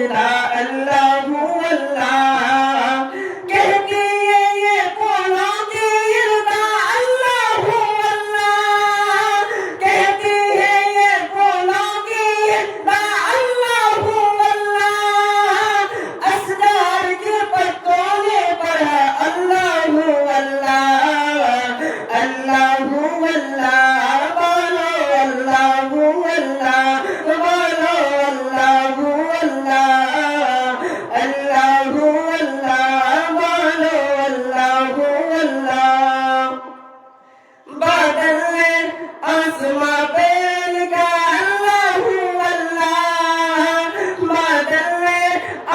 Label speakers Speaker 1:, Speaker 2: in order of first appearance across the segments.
Speaker 1: गिरता अल्लाह अल्लाह कहती है ये फूलों की गिरता अल्लाह अल्लाह कहती है ये फूलों की गिरता अल्लाह अल्लाह असगार के पत्तों ने पढ़ा अल्लाह अल्लाह अल्लाह अल्लाह बोलो अल्लाह अल्लाह बोलो अल्लाह अल्लाह अल्लाह अल्लाह बोलो अल्लाह अल्लाह बादल ने आसमां पे लिखा अल्लाह अल्लाह बादल ने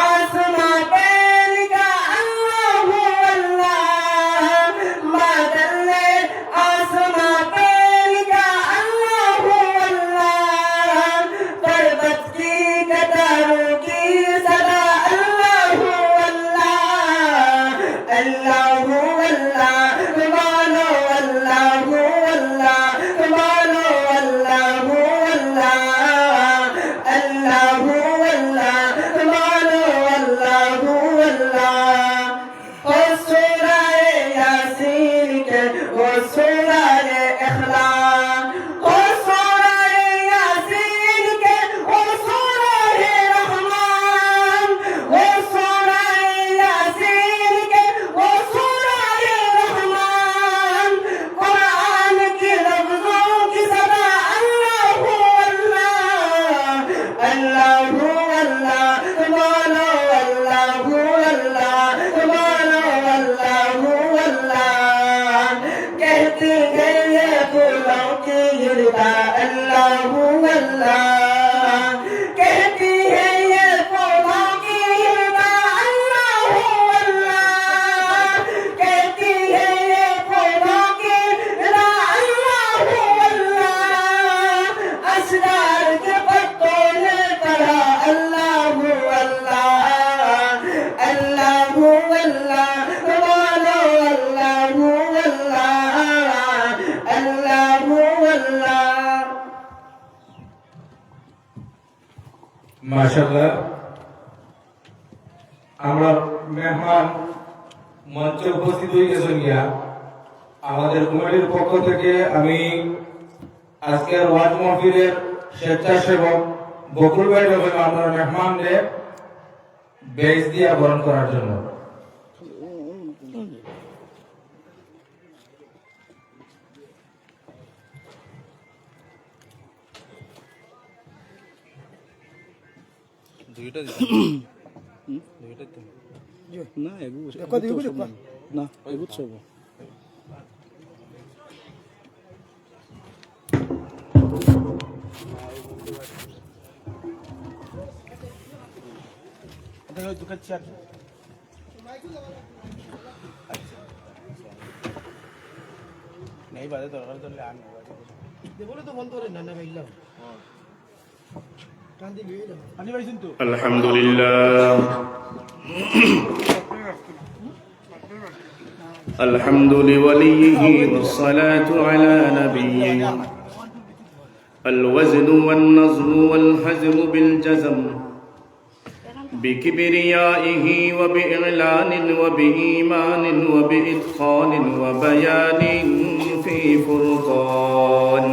Speaker 1: आसमां पे लिखा अल्लाह अल्लाह बादल ने आसमां पे लिखा अल्लाह अल्लाह पर्वत की कतारों की सदा अल्लाह अल्लाह अल्लाह अल्लाह बोलो अल्लाह अल्लाह बोलो अल्लाह अल्लाह अल्लाह अल्लाह बोलो अल्लाह अल्लाह ओ सूरह यासीन के ओ सूरह इखलास ओ सूरह यासीन के ओ सूरह रहमान ओ सूरह यासीन के ओ सूरह रहमान कुरान के लफ्जों की सदा अल्लाह अल्लाह अल्लाह अल्लाह बोलो अल्लाह अल्लाह बोलो अल्लाह अल्लाह कहती है ये फूलों की गिरता अल्लाह अल्लाह कहती है ये फूलों की गिरता अल्लाह अल्लाह कहती है ये फूलों की गिरता अल्लाह अल्लाह असरार के पत्तों ने पढ़ा अल्लाह अल्लाह अल्लाह अल्लाह बोलो अल्लाह अल्लाह अल्लाह अल्लाह
Speaker 2: মাশাআল্লাহ আমরা মেহমান মঞ্চে উপস্থিত হয়ে গেছেন গিয়া আমাদের কমিটির পক্ষ থেকে আমি আজকের ওয়াজ মাহফিলের স্বেচ্ছাসেবক বকুল ভাই এবং আমার মেহমানদের বেজ দিয়া বরণ করার জন্য
Speaker 3: দুইটা না না এগুচ্ছ नहीं बात तो अगर तो ले आने बोले तो बंद करे ना भाई ला
Speaker 4: الحمد لله الحمد لوليه والصلاة على نبيه الوزن والنظم والحزم بالجزم بكبريائه وبإعلان وبإيمان وبإتقان وبيان في فرقان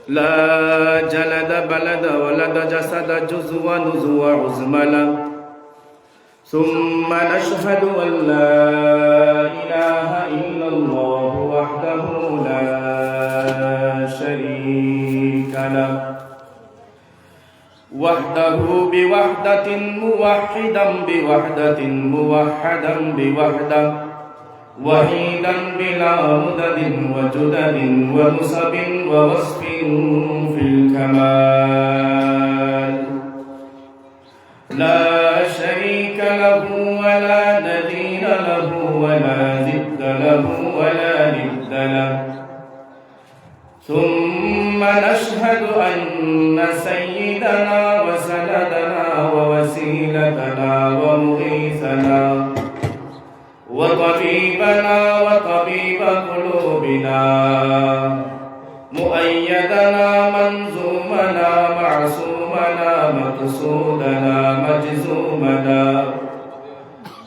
Speaker 4: لا جلد بلد ولد جسد جزو نزو عزملا ثم نشهد أن لا إله إلا الله وحده لا شريك له وحده بوحدة موحدا بوحدة موحدا بوحدة وحيدا بلا مدد وجدد ونسب ووصف في الكمال لا شريك له ولا نذير له ولا ضد له ولا ند له ثم نشهد أن سيدنا وسندنا ووسيلتنا ومغيثنا وطبيبنا وطبيب قلوبنا مؤيدنا منزومنا معصومنا همومنا مقصودنا مجزومنا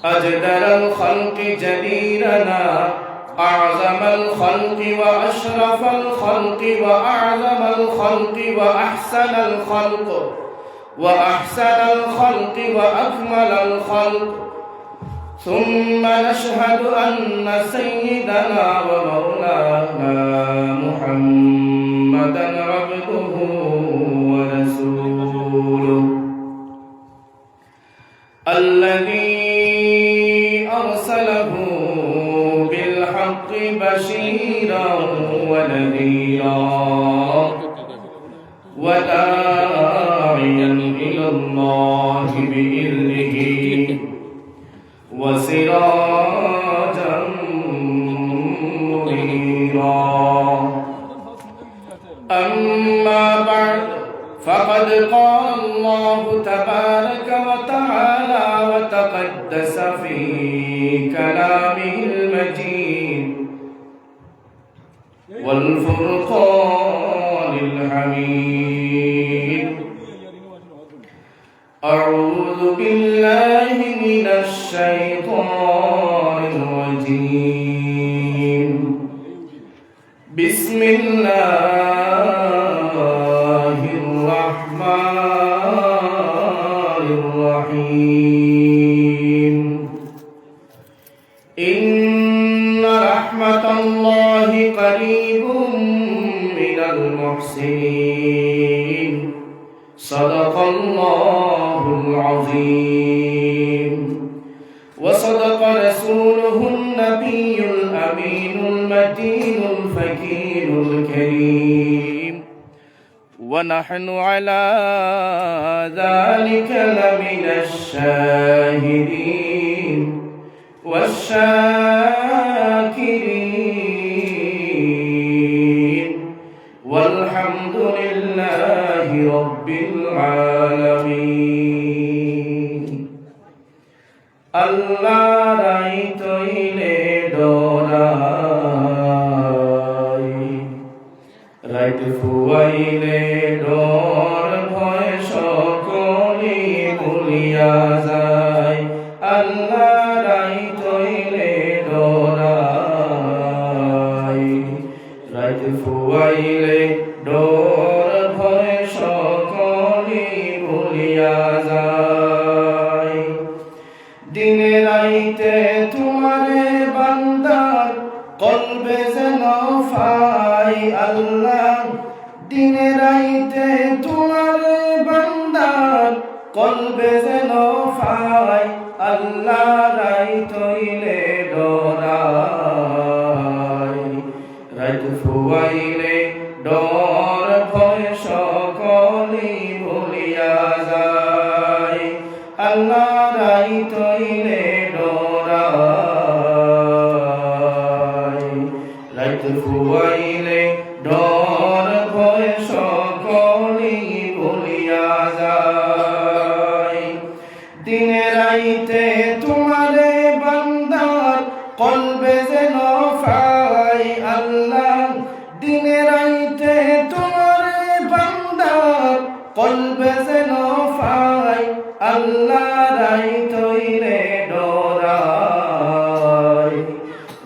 Speaker 4: أجدر الخلق جديرنا أعظم الخلق وأشرف الخلق وأعظم الخلق وأحسن الخلق وأكمل الخلق ثم نشهد أن سيدنا ومولانا محمدا عبده ورسوله الذي أرسله بالحق بشيرا ونذيرا وداعيا إلى الله بإذنه وسراجا منيرا أما بعد فقد قال الله تبارك وتعالى وتقدس في كلامه المجيد والفرقان الحميد أعوذ بالله من الشيطان الرجيم بسم الله الرحمن الرحيم إن رحمة الله قريب من المحسنين صدق الله العظيم وصدق رسوله النبي الأمين المتين الفكين الكريم ونحن على ذلك لمن الشاهدين والشاكرين والحمد لله رب العالمين الله রাইতইলে ডরাই রাইত ফুয়াইলে ডর ভয় সকলে ভুলিয়া যায় আল্লাহ রাইতইলে ডরাই রাইত ফুয়াইলে ডর ভয় সকলে ভুলিয়া যায় দিনে রাইতে তোমারে বান্দার কলবে যেন ফাই আল্লাহ দিনে রাইতে তোমারে বান্দার কলবে যেন ফাই আল্লাহ রাইতইলে ডরাই রাইত ফুয়াইলে ডর ভয় সকলে ভুলিয়া যায় আল্লাহ রাইতইলে ডরাই রাইত ফুয়াইলে ডর ভয় সকলে ভুলিয়া যায় দিনে রাইতে তোমারে বান্দার কলবে যেন ফাই আল্লাহ দিনে রাইতে তোমারে বান্দার কলবে যেন ফাই আল্লাহ রাইতইলে ডরাই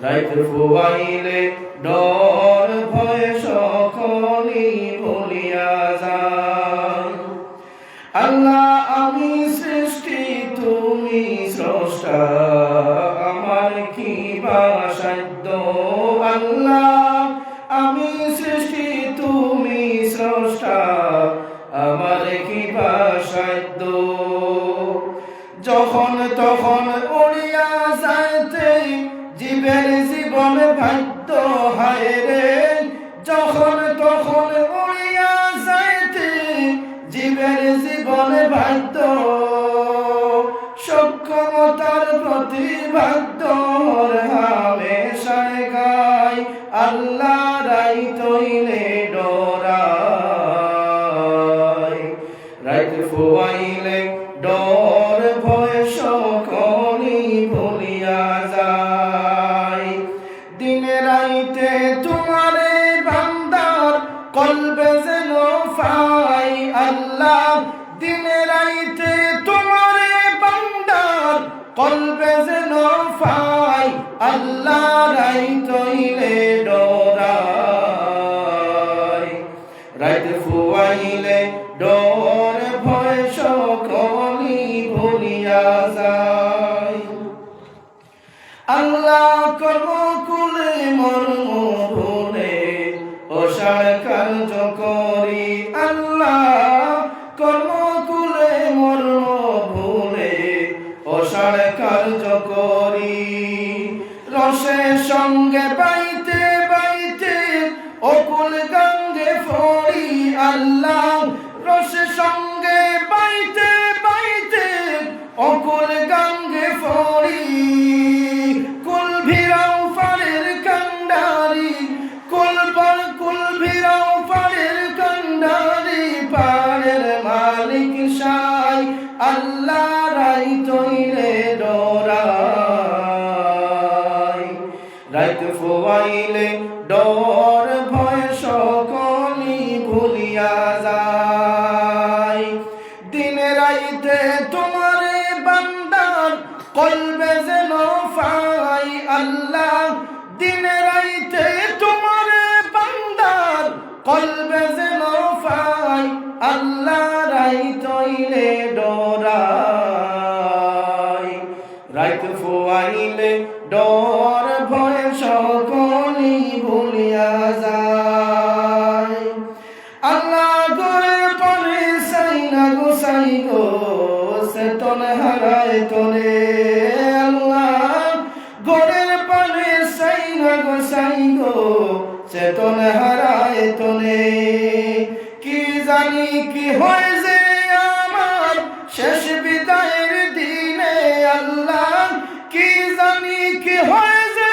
Speaker 4: রাইত ফুয়াইলে ডর ভয় সকলে ভুলিয়া যায় আল্লাহ আমি সৃষ্টি তুমি স্রষ্টা আমার কি বা সাধ্য আল্লাহ আমি সৃষ্টি তুমি স্রষ্টা আমার কি বা সাধ্য যখন তখন উড়িয়া যাইতে জীবের জীবন ভাগ্য হায় রে যখন তখন উড়িয়া যাইতে জীবের জীবন ভাগ্য সক্ষমতার প্রতিবাদ্য হামেশায় গায় আল্লাহ রাইতইলে ডরাই রাইত ফুয়াইলে ডর ভয় সকলে ভুলিয়া যায় দিনে রাইতে তোমারে বান্দার কলবে যেন ফাই আল্লাহ আল্লাহ রাইত হইলে ডরাই রাইত ফুয়াইলে ডর ভয় সকলি ভুলিয়া যায় আল্লাহ কর্ম কুলে মর্ম ভুলে অসার কার্য করি আল্লাহ কর্ম কুলে মর্ম ভুলে অসার কার্য করি রসের সঙ্গে বাইতে বাইতে অকুল গঙ্গে ফড়ি আল্লাহ রসের সঙ্গে বাইতে বাইতে অকুল গঙ্গে ফড়ি কুল ভিরাও ফারের কান্ডারি কুল ভিরাও ফারের কান্ডারি পারের মালিক সাই আল্লাহ রাই তৈরে ডরাই রাইত ফোয়াইলে ডর ভয় সকলি ভুলিয়া যায় দিনে রাইতে তোমারে বান্দার কলবে যেন ফাই আল্লাহ দিনে রাইতে তোমারে বান্দার কলবে যেন ফাই আল্লাহ রাইত হইলে ডরাই রাইত ফোয়াইলে ডর ভয় সকলি ভুলিয়া যায় আল্লাহ গোরে পরে সাই না গোসাই গো সেতন হারায় তোরে আল্লাহ গোরের পানে সাই না গোসাই গো চেতন হারায় তোরে কি জানি কি হয় যে আমার শেষ বিদায়ের দিনে আল্লাহ কি জানি কি হয় যে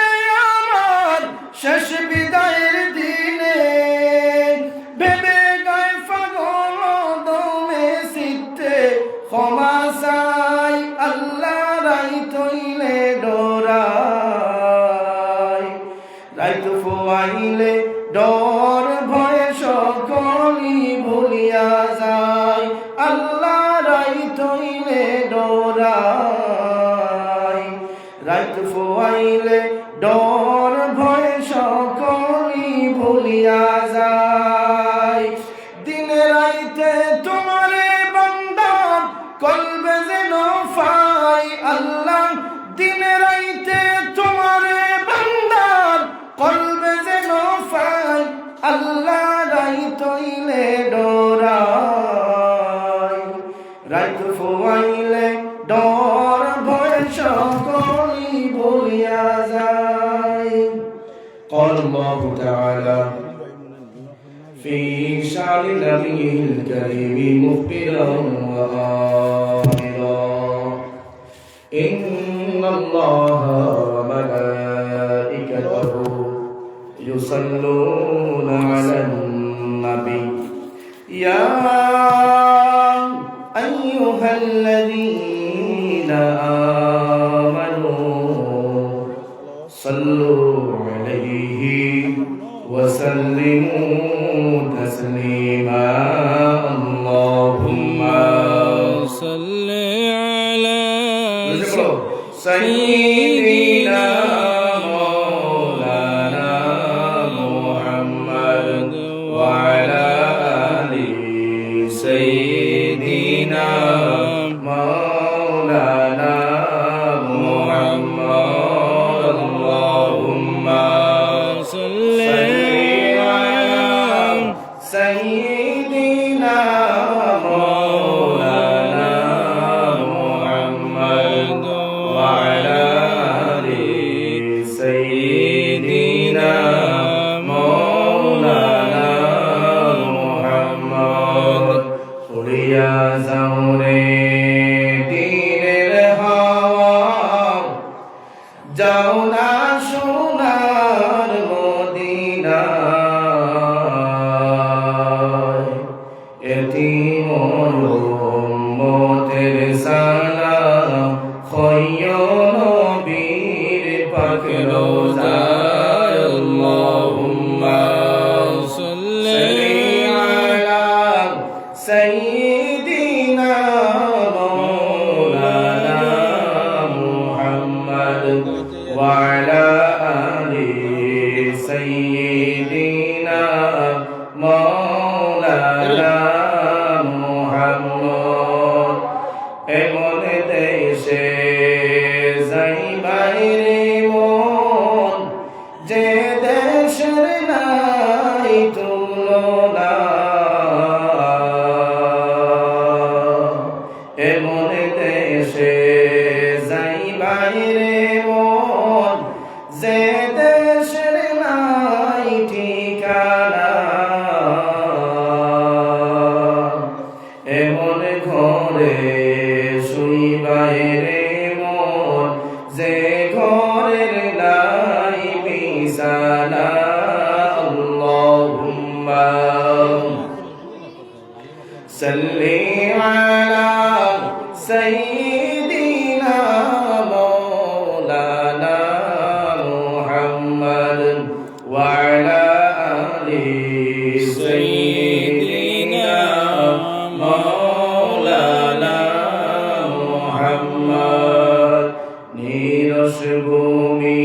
Speaker 4: আমার শেষ বিদায়ের দিনে ভেবে গায় পাগল দমে সিদ্ধে ক্ষমা চাই আল্লাহ রাই তৈলে ডরাই রাইত ফোয়াইলে ডর ভয় সকলি ভুলিয়া যায় আল্লাহ রাই তৈলে ডরাই রাইত ফোয়াইলে ডর ভয় সকলি ভুলিয়া যায় দিনে রাইতে তোমারে বান্দার কলবে যেন ফাই আল্লাহ দিনে রাইতে তোমারে বান্দার কলবে যেন ফাই আল্লাহ রাইত হইলে ডরাই রাইত ফোয়াইলে ডর ভয় সকলি ভুলিয়া যায় قال الله تعالى في شعر نبيه الكريم مخبرا وآمرا إن الله وملائكته يصلون على النبي يا أيها الذين آمنوا صلوا عليه وسلموا تسليما اللهم
Speaker 5: صل على
Speaker 4: سيدنا مولانا محمد وعلى آل سيدنا مولانا محمد اللهم
Speaker 5: صل
Speaker 4: على سيدنا مولانا محمد وعلى آل سيدنا مولانا محمد উড়িয়া যাও রে দিনের হাওয়া যাও না সোনার মদিনায় এতিম উম্মতের সালাম খয়্য নবীর পাক রোজায় আল্লাহুম্মা সাল্লি আলা সাইয়্যিদিনা মাওলানা মুহাম্মদ وعلى آل سيدنا مولانا محمد এমন দেশে যাই বাইরে মন যে দেশের নাই তুলনা এমন দেশে যাই বাইরে মন যে দেশের নাই ঠিকানা এমন ঘরে শুই বাইরে মন যে ঘরের নাই বিছানা আল্লাহুম্মা সাল্লি আলা সাইয়্যিদিনা মাওলানা মুহাম্মদ ওয়া আলা আলি সাইয়্যিদিনা মাওলানা মুহাম্মদ নিরস ভূমি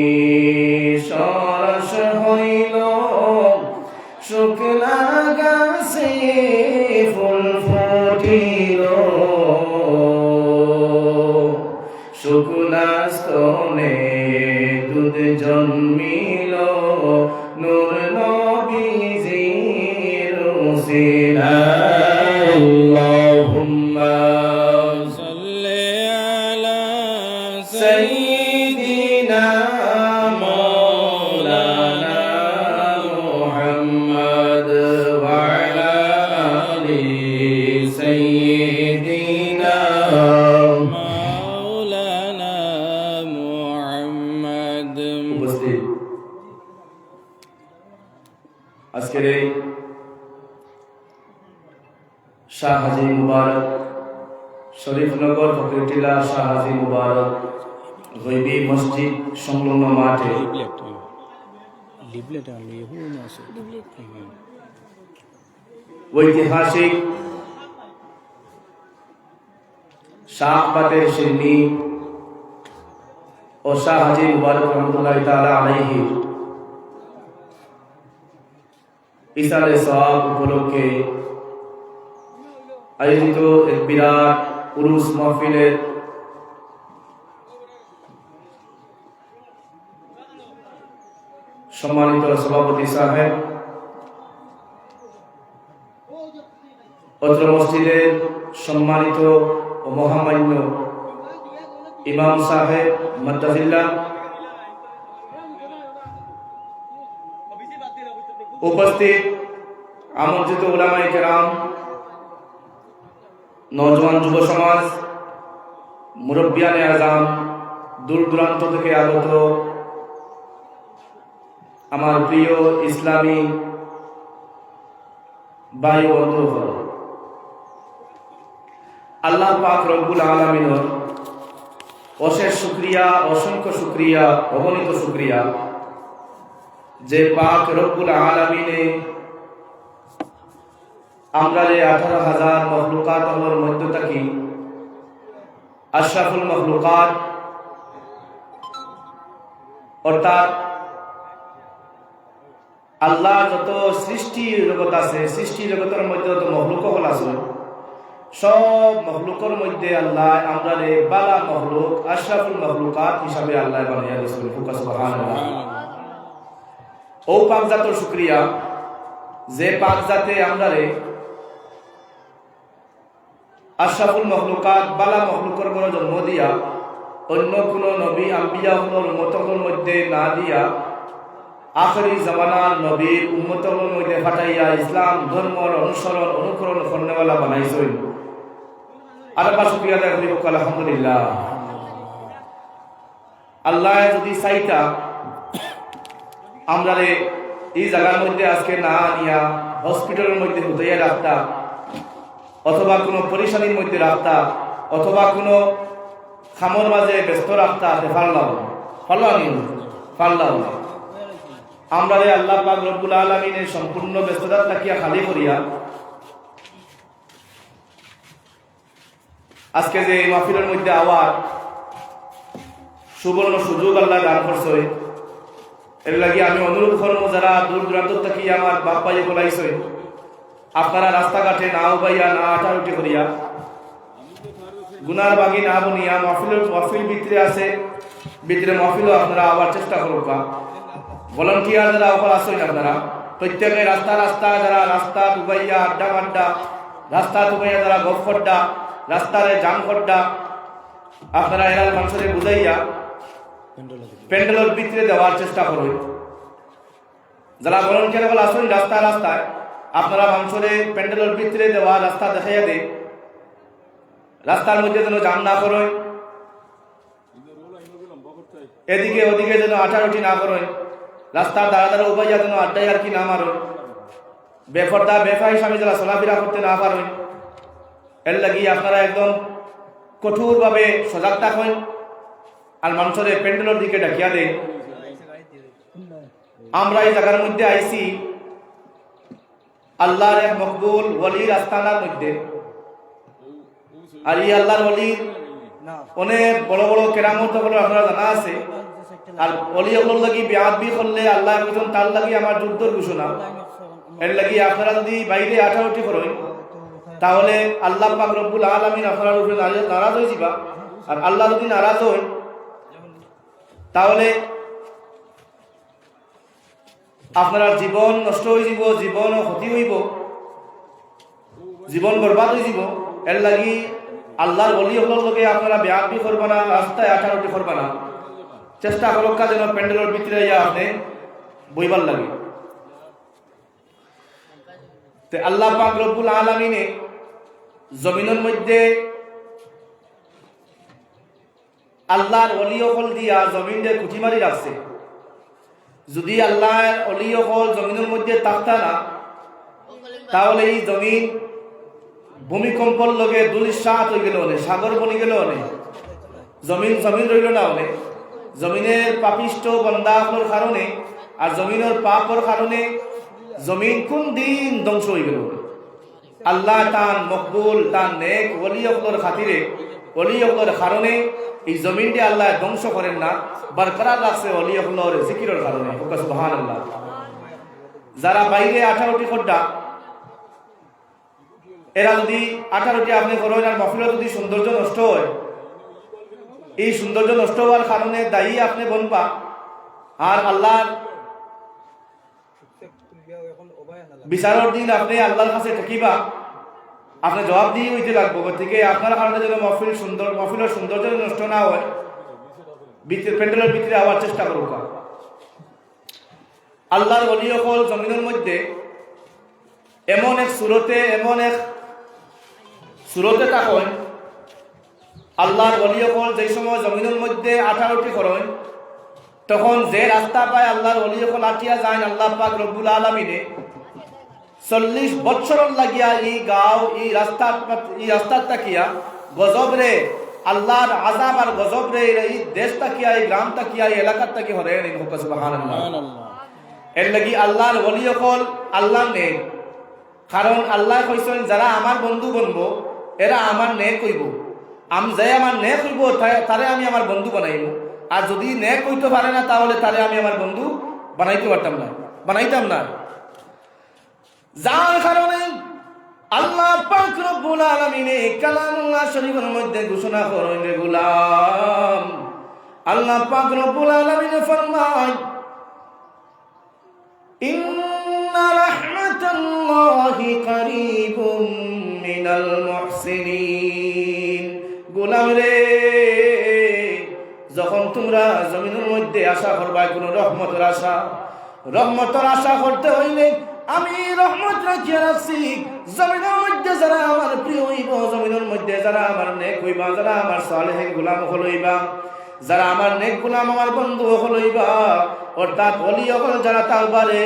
Speaker 4: সরস হইল শুকনা গাছে ফুল ফুটিল শুকনা স্তনে দুধ জন্মিল নূর নবীজির উসিলায় আল্লাহুম্মা
Speaker 5: صل على
Speaker 4: سيدنا مولانا محمد وعلى آل سيدنا
Speaker 5: مولانا محمد
Speaker 4: উপস্থিত আজকের এই শাহ হাজী মুবারক শরীফনগর ফকিরটিলা শাহ হাজী মুবারক গৈবী মসজিদ সংলগ্ন মাঠে
Speaker 5: লিবলেট আনলি হুন আছে
Speaker 4: ঐতিহাসিক শাহবাতের সিন্নি ও শাহ হাজী মুবারক রহমতুল্লাহ তাআলা আলাইহি ইসালে সওয়াব উপলক্ষে আয়োজিত এক বিরাট উরুস মাহফিলের সম্মানিত সভাপতি সাহেব, অত্র মসজিদের সম্মানিত ও মহামান্য ইমাম সাহেব মাদ্দাজিল্লাহ, উপস্থিত আমন্ত্রিত উলামায়ে কেরাম, নওজোয়ান যুব সমাজ, মুরব্বিয়ানে আজম, দূর দূরান্ত থেকে আগত আমার প্রিয় ইসলামী ভাই বন্ধুগণ, আল্লাহ পাক রব্বুল আলামিনের অশেষ শুকরিয়া, অসংখ্য শুকরিয়া, অগণিত শুকরিয়া যে পাক রব্বুল আলামিনে আমরা 18,000 মখলুকাতের মধ্যে থাকি আশরাফুল মখলুকাত অর্থাৎ আল্লাহ যত সৃষ্টি জগৎ আছে, সৃষ্টি জগতের মধ্যে যত মখলুক হল আছে, সব মখলুকের মধ্যে আল্লাহ আমরা বালা মখলুক আশরাফুল মখলুকাত হিসাবে আল্লাহ বানাইয়া দিয়েছেন। সুবহানাল্লাহ। ও পাক জাতের শুকরিয়া যে পাক জাতে আমরা আশরাফুল মখলুকাত বালা মখলুকের বড় জন্ম দিয়া অন্য কোন নবী আম্বিয়া উম্মতের মধ্যে না দিয়া আখেরি জামানার নবীর উম্মতের মধ্যে ফাটাইয়া ইসলাম ধর্মের অনুসরণ অনুকরণ করনেওয়ালা বানাইছেন। আল্লাহ শুকরিয়া আদায় করি, আলহামদুলিল্লাহ। আল্লাহ যদি চাইতা আমরা এই জায়গার মধ্যে আজকে না আনিয়া হসপিটালের মধ্যে হুদাইয়া রাখতা, অথবা কোনো পরিশানির মধ্যে রাখতা, অথবা কোনো খামর মাঝে ব্যস্ত রাখতা, ফাল্লাও আমরা আল্লাহ পাক রব্বুল আলামিনের সম্পূর্ণ ব্যস্ততা তাকিয়া খালি করিয়া আজকে যে মাহফিলের মধ্যে আওয়াজ সুবর্ণ সুযোগ আল্লাহ দান করছে। এর লাগি আমি অনুরোধ করবো যারা দূর দূরান্ত থেকে আমার বাপ ভাই বলাইছে, আপনারা রাস্তাঘাটে না উবাইয়া না আটাউটি করিয়া গুনার বাগি না বনিয়া মহফিল ভিতরে আছে, ভিতরে মহফিলও আপনারা আবার চেষ্টা করবা। ভলান্টিয়ার যারা অফার আসেন আপনারা প্রত্যেকে রাস্তা যারা রাস্তা ডুবাইয়া আড্ডা মাড্ডা, রাস্তা ডুবাইয়া যারা গফ খড্ডা, রাস্তারে জাম খড্ডা, আপনারা এরা মানুষের বুঝাইয়া প্যান্ডেলের ভিতরে দেওয়ার চেষ্টা করুন। যারা ভলান্টিয়ার বলে আসুন রাস্তায় আপনারা মানুষের প্যান্ডেলের ভিতরে দেওয়া রাস্তা দেখাইয়া দেয়, রাস্তার মধ্যে যেন জাম না করেন, এদিকে ওদিকে যেন আটারটি না করেন, রাস্তার দ্বারা উপাইয়া যেন আড্ডাই আর কি না মারেন, বেফর্দা বেফাই স্বামী যারা চলাফেরা করতে না পারেন। এর লাগি আপনারা একদম কঠোরভাবে সজাগ থাকেন আর মানুষের প্যান্ডেলের দিকে ডাকিয়া দেন। আমরা এই জায়গার মধ্যে আইছি আল্লাহর এক মকবুল ওলির আস্তানার মধ্যে, আর এই আল্লাহর ওলির অনেক বড় বড় কেরামত আপনারা জানা আছে। আর অলি ওগুলোর লাগি বেআদবি করলে আল্লাহ একজন তার লাগি আমার যুদ্ধর ঘোষণা। এর লাগি আপনারা যদি বাইরে 18টি করেন তাহলে আল্লাহ পাক রব্বুল আলামিন আপনার উপরে নারাজ হয়ে যাবা। আর আল্লাহ যদি নারাজ হন তাহলে আপনার জীবন নষ্ট হয়ে যাব, জীবন ক্ষতি হইব, জীবন বরবাদ হয়ে যাব। এর লাগি আল্লাহর ওলি হলোর লগে আপনারা বেআদবি করবা না, রাস্তায় 18টি করবা না। চেষ্টা করুক যেন প্যান্ডেলের ভিতরে আপনি বইবার লাগে। আল্লাহ পাক রব্বুল আলামিনে জমিনের মধ্যে আল্লাহর ওলি হল দিয়া জমিন দিয়ে খুঁটি মারি রাখছে। যদি আল্লাহর ওলি হল জমিনের মধ্যে থাকতা না তাহলে এই জমিন ভূমিকম্পর লগে দুলিশাত হয়ে গেল, সাগর বনি গেল, জমিন রইল না। জমিনের পাপিষ্ট বন্দার কারণে আর জমিনের পাপর কারণে জমিন কোন দিন ধ্বংস হয়ে গেল। আল্লাহ তান মকবুল তান নেক ওলি অকলর খাতিরে ওলি অকলর কারণে এই জমিনটি আল্লাহ ধ্বংস করেন না, বরকরার রাখছে ওলি অকলর জিকিরের কারণে। সুবহানাল্লাহ। যারা বাইরে 18টি খড্ডা, এরা যদি 18টি আপনি করেন আর মহফিলের যদি সৌন্দর্য নষ্ট হয়, এই সৌন্দর্য নষ্ট হওয়ার কারণে দায়ী আপনি বনবা। আর আল্লাহর বিচারের দিন আপনি আল্লাহর কাছে ঠেকিবা, আপনি জবাব দিয়ে হইতে লাগবো। গতিকে আপনার কারণে যেন মহফিলের সৌন্দর্য নষ্ট না হয়, প্যান্ডেলের ভিতরে আবার চেষ্টা করুক। আল্লাহর ওলি হল জমিনের মধ্যে এমন এক সুরতে থাকেন। আল্লাহর ওলি হল যে সময় জমিনের মধ্যে 18টি করেন, তখন যে রাস্তা পায় আল্লাহর ওলি হল আটিয়া যায় আল্লাহ পাক রব্বুল আলামিনে 40 বছর লাগিয়া এই গাঁও এই রাস্তার তাকিয়া গজব রে আল্লাহর আযাব আর গজব রে এই দেশ তাকিয়া এই গ্রাম তাকিয়া এই এলাকার তাকি হরে সুবহানাল্লাহ। এর লাগি আল্লাহর ওলি হল আল্লাহ নেক, কারণ আল্লাহ কইছেন যারা আমার বন্ধু বনবো এরা আমার নেক কইব। আমি যাই আমার নেক হইব তারে আমি আমার বন্ধু বানাইব, আর যদি নেক হইতে পারে না তাহলে তারে আমি আমার বন্ধু বানাইতাম না। যার কারণে আল্লাহ পাক রব্বুল আলামিন কালামুল্লাহ শরীফের মধ্যে ঘোষণা করেন রে গোলাম, আল্লাহ পাক রব্বুল আলামিন ফরমায় ইন্না রাহমাতাল্লাহি কারীবুম মিনাল মুহসিনিন। গোলাম রে, যখন তোমরা জমিনের মধ্যে আশা করবা কোন রহমতের আশা করতে হইলে আমি রহমত রাখিয়া রাখছি। জমিনের মধ্যে যারা আমার প্রিয় হইব, জমিনের মধ্যে যারা আমার নেক হইবা, যারা আমার সালেহিন গোলাম হইবা, যারা আমার নেক গোলাম আমার বন্ধু হইবা, অর্থাৎ ওলি হল যারা তাওবারে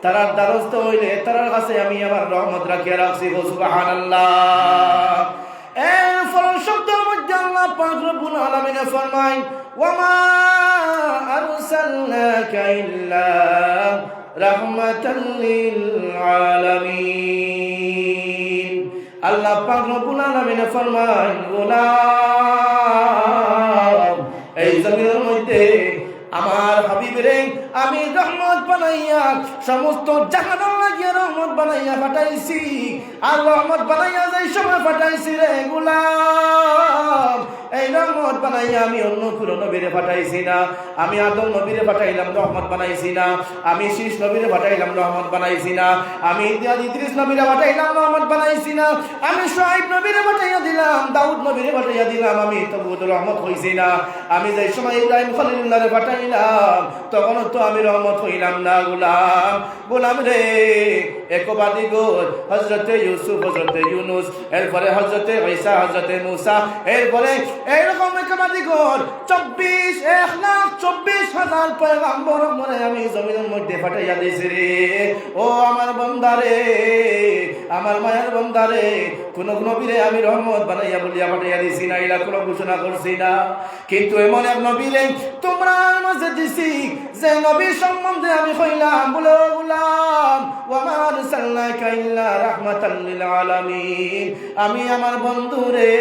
Speaker 4: তারা দ্বারস্থ হইলে তার কাছে আমি আমার রহমত রাখিয়া রাখছি। সুবহানাল্লাহ। এই ফরজ শব্দের মধ্যে আল্লাহ পাক রব্বুল আলামিন ফরমায় ওয়ামা আরসালনাকা ইল্লা রাহমাতাল লিল আলামিন। আল্লাহ পাক রব্বুল আলামিন ফরমায় গোলাম এই জমিনের মধ্যে আমার হাবিবরে আমি রহমত বানাইয়া সমস্ত জাহানের লাগিয়া রহমত বানাইয়া পাঠাইছি। আর রহমত বানাইয়া যেই সময় পাঠাইছি রে গোলাম, এই রহমত বানাইয়া আমি অন্য কোনো নবীরে পাঠাইছি না। আমি আদম নবীরে পাঠাইলাম, রহমত বানাইছি না। আমি শীষ নবীরে পাঠাইলাম, রহমত বানাইছি না। আমি ইদ্রিস নবীরে পাঠাইলাম, রহমত বানাইছি না। আমি শুআইব নবীরে পাঠাইয়া দিলাম, দাউদ নবীরে পাঠাইয়া দিলাম, আমি তবু তো রহমত হইছি না। আমি যেই সময় ইব্রাহিম খলিলুল্লাহরে পাঠাইলাম, তখন তো আমি রহমত হইলাম না। গোলাম গোলাম রে, একবাদি গোর হযরতে ইউসুফ, হযরতে ইউনুস, এরপরে হযরতে ঈসা, হযরতে মুসা, এরপরে এইরকম একবাদি গোর 1,24,000 পয়গম্বর মনে আমি জমিনের মধ্যে পাঠাইয়া দিয়েছি রে। ও আমার বান্দারে, আমার মায়ের বান্দারে, কোন নবীরে আমি রহমত বানাইয়া বলিয়া পাঠাইয়া দিছি না, এলা কোনো ঘোষণা করছি না। কিন্তু এমন এক নবীরে তোমরা মাঝে দিছি যে নবী সম্বন্ধে আমি কইলাম, বলে ও গোলাম ওয়া মা আরসালনাকা ইল্লা রাহমাতাল লিল আলামিন, আমি আমার বন্ধুরে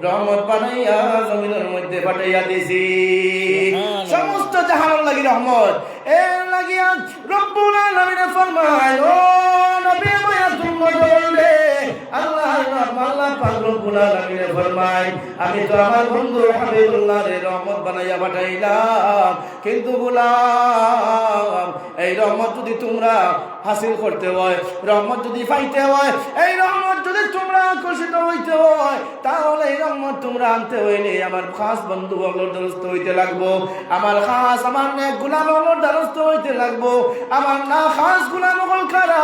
Speaker 4: রহমত বানাইয়া জমিনের মধ্যে পাঠাইয়া দিছি। সমস্ত জাহানের লাগি রহমত, এর লাগিয়া রব্বুল আলামিন ফরমায়, ও নবী মায়া তুমি বললে আল্লাহ পাক রব্বুল আলামিন ফরমায়, আমি তো আমার বন্ধু হাবিবুল্লাহরে রহমত বানাইয়া পাঠাইলাম। কিন্তু গোলাম, এই রহমত যদি তোমরা হাসিল করতে হয়, রহমত যদি পাইতে হয়, এই রহমত যদি তোমরা আকর্ষিত হইতে হয়, তাহলে এই রহমত তোমরা আনতে হইলে আমার খাস বন্ধু হলোর দ্বারস্থ হইতে লাগবো। আমার খাস, আমার নেক গোলাম হলোর দ্বারস্থ হইতে লাগবো। আমার না খাস গোলাম হল কারা?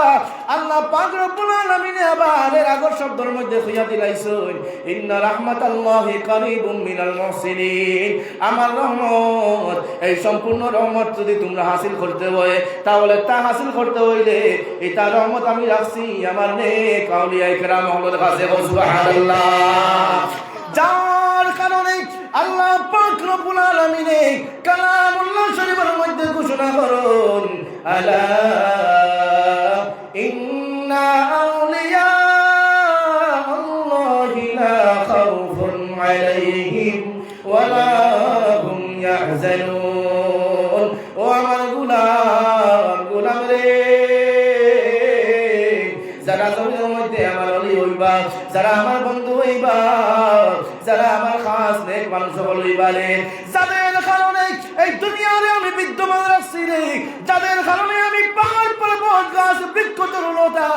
Speaker 4: আল্লাহ পাক রব্বুল আলামিন আবার এর আগর শব্দের মধ্যে কইয়া দিলাইছেন, ইন্না রাহমাতাল্লাহি কারীবুম মিনাল মুহসিনিন। আমার রহমত, এই সম্পূর্ণ রহমত যদি তোমরা হাসিল করতে হয়, তাহলে তা হাসিল করতে হইলে এটা রহমত আমি রাখছি আমার নেক আউলিয়া ইকরাম হলোর কাছে। সুবহানাল্লাহ। যার কারণে আল্লাহ পাক রব্বুল আলামিন কালামুল্লাহ শরীফের মধ্যে ঘোষণা করুন, আলা ইন্না আউলিয়া আল্লাহি লা খাউফুন আলাইহিম ওয়া লা হুম ইয়াহজানুন। ও আমার গোলাম, গোলাম রে, যারা জমিনের মধ্যে আমার ওলি হইবা, যারা আমার বন্ধু হইবা, যারা আমার খাস নেক মানুষ হইবা রে, যাদের কারণে এই দুনিয়ারে আমি বিদ্যমান রাখছি রে, যাদের কারণে আমি পাহাড় পর্বত গাছ বৃক্ষ তরুলতা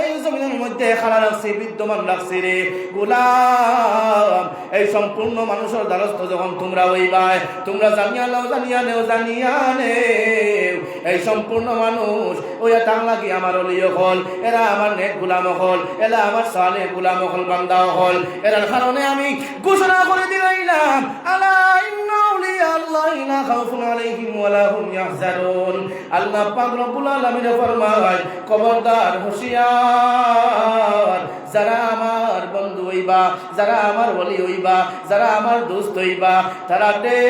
Speaker 4: এই জমিনের মধ্যে খাড়া রাখছি, বিদ্যমান রাখছি রে গোলাম। এই সম্পূর্ণ মানুষের দ্বারস্থ যখন তোমরা হইবা, তোমরা জানিয়া নাও, জানিয়া নেও, জানিয়া নেও, এই সম্পূর্ণ মানুষ ওই তার লাগি আমার ওলি হল, এরা আমার নেক গোলাম হল, এরা আমার সালেহ গোলাম হল, বান্দা হল। এর কারণে আমি ঘোষণা করে দিলাম, আলা ইন্না আউলিয়া আল্লাহি লা খাউফুন আলাইহিম ওয়া লা হুম ইয়াহজানুন। আল্লাহ পাক রব্বুল আলামিন ফরমায়, খবরদার, হুঁশিয়ার, যারা আমার বন্ধু হইবা, যারা আমার ওলি হইবা, যারা আমার দোস্ত হইবা, তারা দে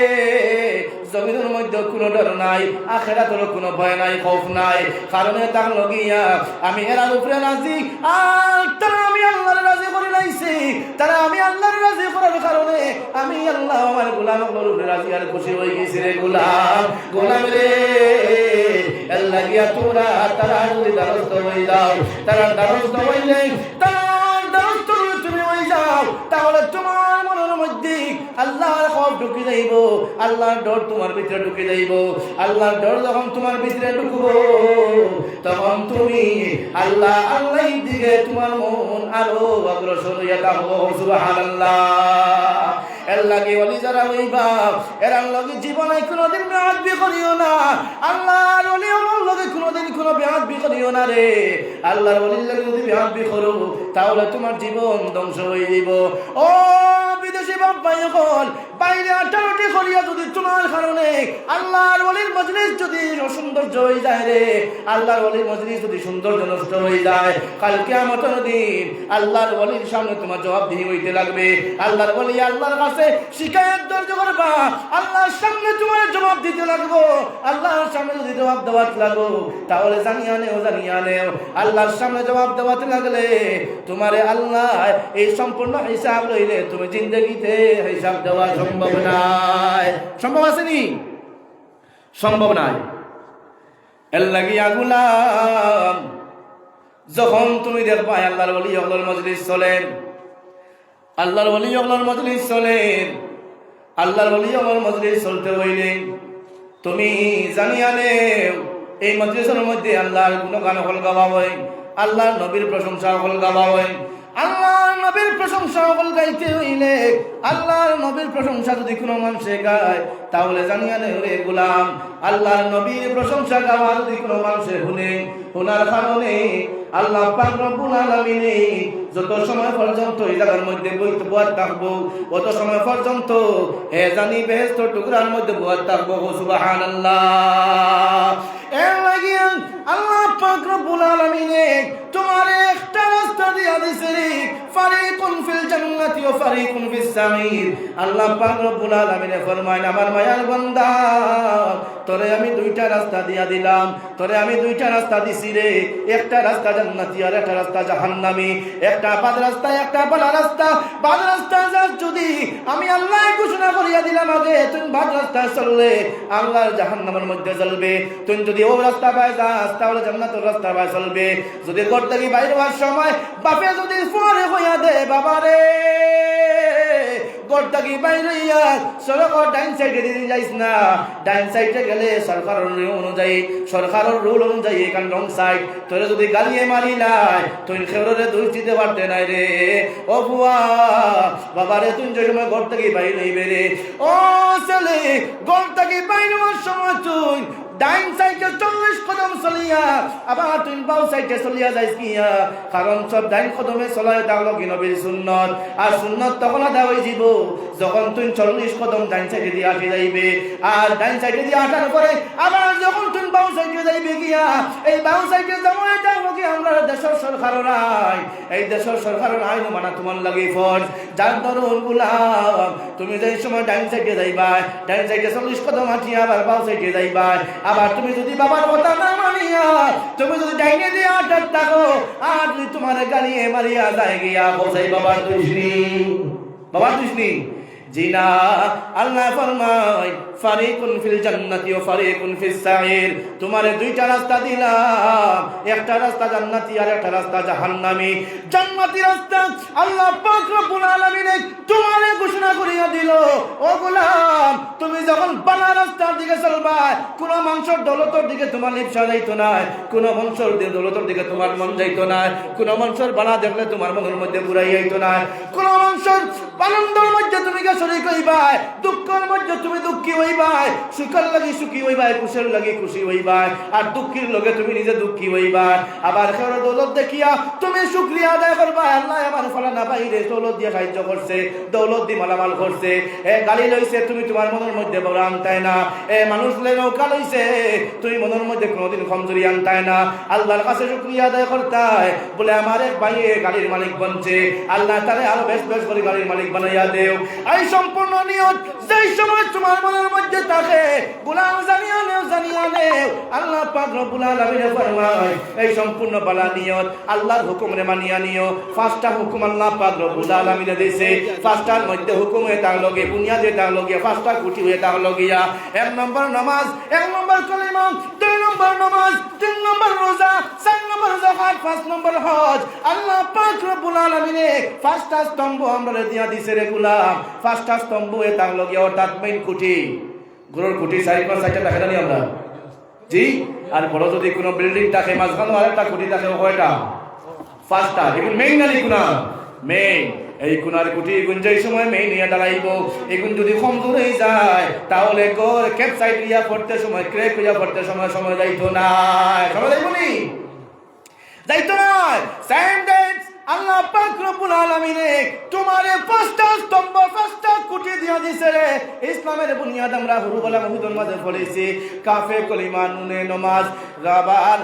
Speaker 4: জমিনের মধ্যে কোনো ডর নাই, আখিরাতের কোনো ভয় নাই, খৌফ নাই। কারণে তার লগিয়া আমি এরার উপরে রাজি, আর তারা আমি আল্লাহর রাজি করে লাইছি। তারা আমি আল্লাহর রাজি করার কারণে আমি আল্লাহ আমার গোলামের উপরে রাজি আর খুশি হয়ে গেছি রে গোলাম। গোলাম রে, এর লাগিয়া তোমরা তারা যদি দ্বারস্থ হয়ে যাও, তারা দ্বারস্থ হইলে, তার দ্বারস্থ তুমি হয়ে যাও, তাহলে তোমার মনের মধ্যে আল্লাহর খৌফ ঢুকে যাইব, আল্লাহর ডর তোমার ভিতরে ঢুকে যাইব। আল্লাহর ডর যখন তোমার ভিতরে ঢুকবো, তখন তুমি আল্লাহ আল্লাহর দিকে তোমার মন আরো অগ্রসর হইয়া থাকবো। সুবহানাল্লাহ। এর লাগে ওলি যারা হইবা, এরা লগে জীবনে কোনোদিন বেয়াদবি করিও না। আল্লাহর ওলি আমার লগে কোনোদিন কোনো বেয়াদবি করিও না রে। আল্লাহর ওলির লগে যদি বেয়াদবি করো, তাহলে তোমার জীবন ধ্বংস হয়ে যাইব। ও বিদেশি বাপ ভাই হল, বাইরে আটারটি করিয়া যদি তোমার কারণে আল্লাহর ওলির মজলিস যদি অসৌন্দর্য হয়ে যায় রে, আল্লাহর ওলির মজলিস যদি সৌন্দর্য নষ্ট হয়ে যায়, কাল কিয়ামতের দিন আল্লাহর ওলির সামনে তোমার জবাবদিহি হইতে লাগবে। আল্লাহর ওলি আল্লাহর কাছে শিকায়ত দর্জ করবা, আল্লাহর সামনে তোমার জবাব দিতে লাগবো। আল্লাহর সামনে যদি জবাব দেওয়াতে লাগো, তাহলে জানিয়া নেও, জানিয়া নেও, আল্লাহর সামনে জবাব দেওয়াতে লাগলে তোমারে আল্লাহ এই সম্পূর্ণ হিসাব লইলে তুমি জিন্দা জিন্দগিতে হিসাব দেওয়া সম্ভব নাই। সম্ভব আসেনি? সম্ভব নাই। এর লাগিয়া গুলাম, যখন তুমি দেখবা আল্লাহর ওলি হকলের মজলিস চলেন, আল্লাহর ওলি হকলের মজলিস চলেন, আল্লাহর ওলি হকলের মজলিস চলতে হইলে তুমি জানিয়া নেও এই মজলিসের মধ্যে আল্লাহর গুণগান হল গাওয়া হয়, আল্লাহর নবীর প্রশংসা হল গাওয়া হয়। আল্লাহর নবীর প্রশংসা হল গাইতে হইলে, আল্লাহর নবীর প্রশংসা যদি কোনো মানুষে গায় তাহলে জানিয়া নেই রে গোলাম, আল্লাহর নবীর প্রশংসা গাওয়া যদি কোনো মানুষে শুনে, শোনার কারণে আল্লাহ পাক রব্বুল আলামিন যত সময় পর্যন্ত এই জায়গার মধ্যে বসে থাকবো, অত সময় পর্যন্ত হে জানি বেহেশতের টুকরার মধ্যে বসে থাকবো। সুবহানাল্লাহ। এর লাগিয়া আল্লাহ পাক রব্বুল আলামিন তোমার একটা রাস্তা দিয়া দিয়েছে, ফারিকুন ফিল জান্নাতি ওয়া ফারিকুন ফিস সাঈর। আল্লাহ পাক রব্বুল আলামিন ফরমায়, আমার মায়ার বান্দা, তোরে আমি দুইটা রাস্তা দিয়া দিলাম, তোরে আমি দুইটা রাস্তা দিছি রে, একটা রাস্তা জান্নাতি আর একটা রাস্তা জাহান্নামী, একটা বাদ রাস্তা একটা ভালো রাস্তা। বাদ রাস্তা যদি আমি আল্লাহ ঘোষণা করিয়া দিলাম আগে, তুমি বাদ রাস্তায় চললে আল্লাহর জাহান্নামের মধ্যে চলবে, তুমি যদি ও রাস্তা পায় যাস তাহলে জান্নাতের রাস্তা পায় চলবে। যদি ঘর থেকে বাইরে হওয়ার সময় বাপে যদি ফোনে হইয়া দে, বাবারে ঘর থেকে বাইরে সড়ক ডাইন সাইডে দিয়ে যাইস না, ডাইন সাইডে গেলে সরকারের অনুযায়ী, সরকারের রুল অনুযায়ী এখান রং সাইড। তোরে যদি গালিয়ে মারিলাই তুই খেউরে দোষ দিতে পারতে নাই রে। ও বুয়া বাবারে, তুই যে সময় ঘর থেকে বাইরে হইবে রে, ও ছেলে ঘর থেকে বাইরে হওয়ার সময় তুই ডাইন সাইডে 40 কদম চলিয়া আবার তুই বাউ সাইডে চলিয়া যাইস কিয়া, কারণ সব ডাইন কদমে চলাই তাহলে কি নবীর সুন্নত। আর সুন্নত তখন আদা হয়ে যাব যখন তুই 40 কদম ডাইন সাইডে দিয়ে আসে যাইবে, আর ডাইন সাইডে দিয়ে আসার পরে আবার যখন তুই বাউ সাইডে যাইবে গিয়া, এই বাউ সাইডে যেমন যাবো কি আমরা দেশের সরকারের আইন, এই দেশের সরকারের আইন মানা তোমার লাগে ফরজ। যার দরুন গুলাম, তুমি যে সময় ডাইন সাইডে যাইবা, ডাইন সাইডে 40 কদম হাঁটিয়া আবার বাউ সাইডে যাইবা, আবার তুমি যদি বাবার কথা না মানিয়া তুমি যদি ডাইনে দিয়ে আটার থাকো, আর যদি তোমার গালিয়ে মারিয়া যায় গিয়া বোঝাই বাবার দুষ্নি, বাবার দুষ্নি জিনা। আল্লাহ ফরমায়, ফারিকুন ফিল জান্নাতি ওয়া ফারিকুন ফিস সাঈর। তোমারে দুইটা রাস্তা দিলাম, একটা রাস্তা জান্নাতি আর একটা রাস্তা জাহান্নামী। জান্নাতি রাস্তা আল্লাহ পাক রব্বুল আলামিন তোমারে ঘোষণা করিয়া দিল, ও গোলাম তুমি যখন বালা রাস্তার দিকে চলবা, কোন মানুষের দৌলতের দিকে তোমার লিপ্সা যাইতো না, কোন মানুষের দৌলতের দিকে তোমার মন যাইতো না, কোন মানুষের বালা দেখলে তোমার মনের মধ্যে বুড়াই যাইতো না, কোন মানুষের আনন্দের মধ্যে তুমি শরীক হইবা, দুঃখের মধ্যে তুমি দুঃখী হইবা, সুখের লাগি সুখী হইবা, খুশির লাগি খুশি হইবা, আর দুঃখীর লগে তুমি নিজে দুঃখী হইবা। আবার কেউ দৌলত দেখিয়া তুমি শুকরিয়া আদায় করবা, আল্লাহ আমার ফলানা বাইরে দৌলত দিয়ে সাহায্য করছে, দৌলত দিয়ে মালামাল করছে, গাড়ি লইছে তুমি তোমার মনের মধ্যে বড় আনতাই না, মানুষ নৌকা লইছে তুমি মনের মধ্যে কোনোদিন কমজোরি আনতাই না, আল্লাহর কাছে শুকরিয়া আদায় করতাই বলে আমার এক ভাইয়ে গাড়ির মালিক বনছে, আল্লাহ তারে আরো বেশ বেশ করে গাড়ির মালিক বানাইয়া দেও। এই সম্পূর্ণ নিয়ত যেই সময় তোমার মনের মধ্যে থাকে, গোলাম জানিয়া নেও, জানিয়া নেও আল্লাহ পাক রব্বুল আলামিন ফরমায়, এই সম্পূর্ণ বালা নিয়ত আল্লাহর হুকুমে মানিয়া নিও। 5টা হুকুম আল্লাহ পাক রব্বুল আলামিন দিয়েছে, 5টার মধ্যে হুকুম হয়ে তার লগে বুনিয়াদে তার লগে 5টা খুঁটি হয়ে তার লগিয়া। 1 নম্বর নামাজ, 1 নম্বর কালিমা, 2 নম্বর নামাজ, 3 নম্বর রোজা, 4 নম্বর যাকাত, 5 নম্বর হজ। আল্লাহ পাক রব্বুল আলামিন 5টা স্তম্ভ আমরা দিয়া দিছে রে গোলাম, 5টা স্তম্ভ হয়ে তার লগিয়া, অর্থাৎ মেইন খুঁটি, গরুর খুঁটি 4-5টা দেখা জানি আমরা জি। আর বড় যদি কোনো বিল্ডিং থাকে মাঝখানে আরেকটা খুঁটি থাকে, কয়টা? 5টা। এগুলো মেইন না কোনা মেইন, এই কোনার খুঁটি গুঞ্জাই সময় মেইন নিয়ে দাঁড়াইব। এগুন যদি কমজোর হয়ে যায় তাহলে ক্যাপ সাইড ইয়া পড়তে সময়, ক্রেক ইয়া পড়তে সময় সময় যাইতো না, সময় যাইব নি, যাইতো না। সেম ডেট আল্লাহ পাক রব্বুল আলামিন তোমারে 5টা স্তম্ভ, 5টা খুঁটি দিয়া দিছে রে। ইসলামের বুনিয়াদ আমরা হুরুবালা মুহিদুল মাঝে পড়েছি, কাফে কলিমা, নুনে নামাজ, রাবার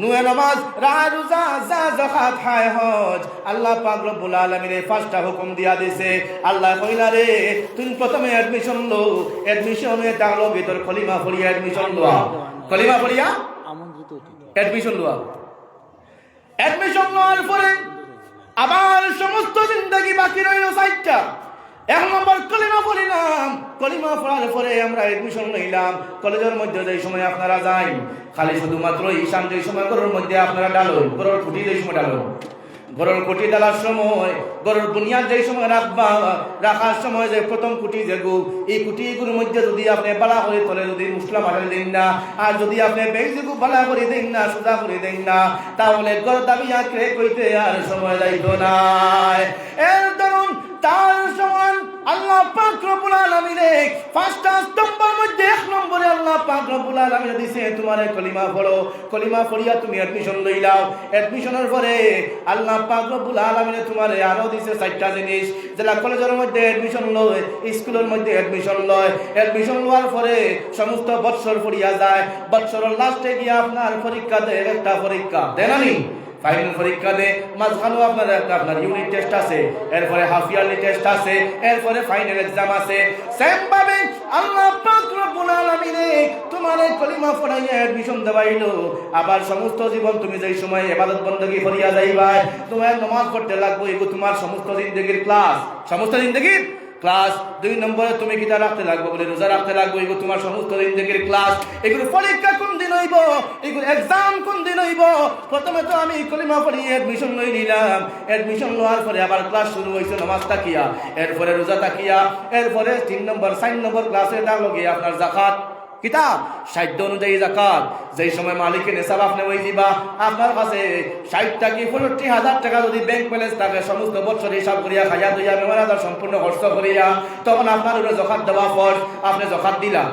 Speaker 4: নুয়ে নামাজ, রোজা, যাকাত, হজ। আল্লাহ পাক রব্বুল আলামিন 5টা হুকুম দিয়া দিছে। আল্লাহ কইলা রে তুই প্রথমে অ্যাডমিশন লো, অ্যাডমিশনে তাহলে ভিতর কলিমা পড়িয়া অ্যাডমিশন লওয়া, কলিমা পড়িয়া অ্যাডমিশন লওয়া। অ্যাডমিশন লওয়ার পরে আবার সমস্ত জিন্দগি বাকি রইল 4টা। এক নম্বর কলিমা পড়িলাম, কলিমা পড়ার পরে আমরা এডমিশন নিলাম। কলেজের মধ্যে যে সময় আপনারা যাই, খালি শুধুমাত্র ঈশান যে সময় ঘরের মধ্যে আপনারা ডালুন, ঘরের খুঁটি যে সময় ডালুন, ঘরের খুঁটি ডালার সময়, ঘরের বুনিয়াদ যে সময় রাখবা, রাখার সময় যে প্রথম খুঁটি যে এই খুঁটিগুলোর মধ্যে যদি আপনি বালা করে তোলে, যদি মুসলা মাঠালে দেন না, আর যদি আপনি বেগজেগু বালা করে দেন না, সোজা করে দেন না, তাহলে ঘর দাবি আঁকড়ে কইতে আর সময় যাইতো না। এর ধরুন তার সমান আল্লাহ পাক রব্বুল আলামিনে পাঁচটা স্তম্ভের মধ্যে এক নম্বরে আল্লাহ পাক রব্বুল আলামিনে দিয়েছে তোমারে কলিমা পড়ো, কলিমা পড়িয়া তুমি অ্যাডমিশন লইলাও। অ্যাডমিশনের পরে আল্লাহ পাক রব্বুল আলামিনে তোমারে আরো দিয়েছে চারটা জিনিস, যেটা কলেজের মধ্যে অ্যাডমিশন লয়, স্কুলের মধ্যে অ্যাডমিশন লয়। অ্যাডমিশন লওয়ার পরে সমস্ত বৎসর পড়িয়া যায়, বৎসরের লাস্টে গিয়ে আপনার পরীক্ষা দেয়, একটা পরীক্ষা দেয় না নি, ফাইনাল পরীক্ষা দেয়। মাঝখানেও আপনার ইউনিট টেস্ট আছে, এরপরে হাফ ইয়ারলি টেস্ট আছে, এরপরে ফাইনাল এক্সাম আছে। সেম ভাবে আল্লাহ পাক রব্বুল আলামিনে তোমারে কলিমা পড়াইয়া অ্যাডমিশন দেওয়াইলো। আবার সমস্ত জীবন তুমি যেই সময় ইবাদত বندگی করিয়া যাইবা, তোমার নামাজ পড়তে লাগবে, এগো তোমার সমস্ত জিন্দেগীর ক্লাস, সমস্ত জিন্দেগীর ক্লাস। 2 নম্বরে তুমি কিতা রাখতে লাগবে, বলে রোজা রাখতে লাগবে, এগুলো তোমার সমস্ত জিন্দেগীর ক্লাস। এগুলো পরীক্ষা কোন দিন হইব, এগুলো এক্সাম কোন দিন হইব। প্রথমে তো আমি কলিমা পড়ি অ্যাডমিশন লই নিলাম, অ্যাডমিশন লওয়ার পরে আবার ক্লাস শুরু হয়েছে নামাজ তাকিয়া, এরপরে রোজা তাকিয়া, এরপরে 3 নম্বর 4 নম্বর ক্লাসে ডাকলো গিয়ে আপনার যাকাত কিতাব, সাধ্য অনুযায়ী যাকাত। যেই সময় মালিকের নেশাব আপনি ওই দিবা, আপনার কাছে 60 টাকা 65,000 টাকা যদি ব্যাংক ব্যালেন্স থাকে, সমস্ত বছর হিসাব করিয়া খাইয়া দইয়া মেমোরাদার সম্পূর্ণ খরচ করিয়া, তখন আপনার উপরে যাকাত দেওয়া ফরজ, আপনি যাকাত দিলা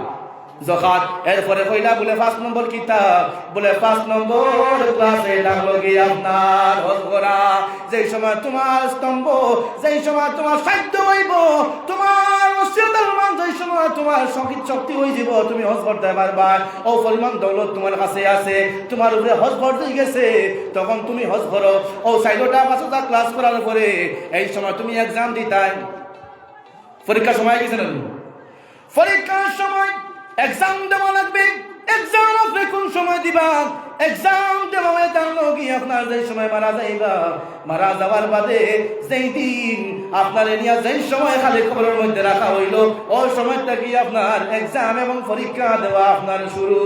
Speaker 4: যাকাত। এরপরে কইলা বলে 5 নম্বর কিতাব, বলে 5 নম্বর ক্লাসে লাগলো গিয়ে আপনার হজ করা। যেই সময় তোমার স্তম্ভ, যেই সময় তোমার সাধ্য হইব, তোমার যেই সময় তোমার শক্তি হয়ে যাব, তুমি হজ করতে পারবা, ও পরিমাণ দৌলত তোমার কাছে আছে, তোমার উপরে হজ করতে গেছে, তখন তুমি হজ করো। ও 4টা 5টা ক্লাস করার পরে এই সময় তুমি এক্সাম দিতাই, পরীক্ষার সময় গেছে না, পরীক্ষার সময় এক্সাম দেওয়া লাগবে। এক্সাম আপনি কোন সময় দিবা, এক্সাম দেওয়া জানলো কি আপনার যেই সময় মারা যাইবা, মারা যাওয়ার বাদে যেই দিন আপনার এরিয়া যেই সময় খালি খবরের মধ্যে রাখা হইল, ওই সময়টা কি আপনার এক্সাম এবং পরীক্ষা দেওয়া আপনার শুরু,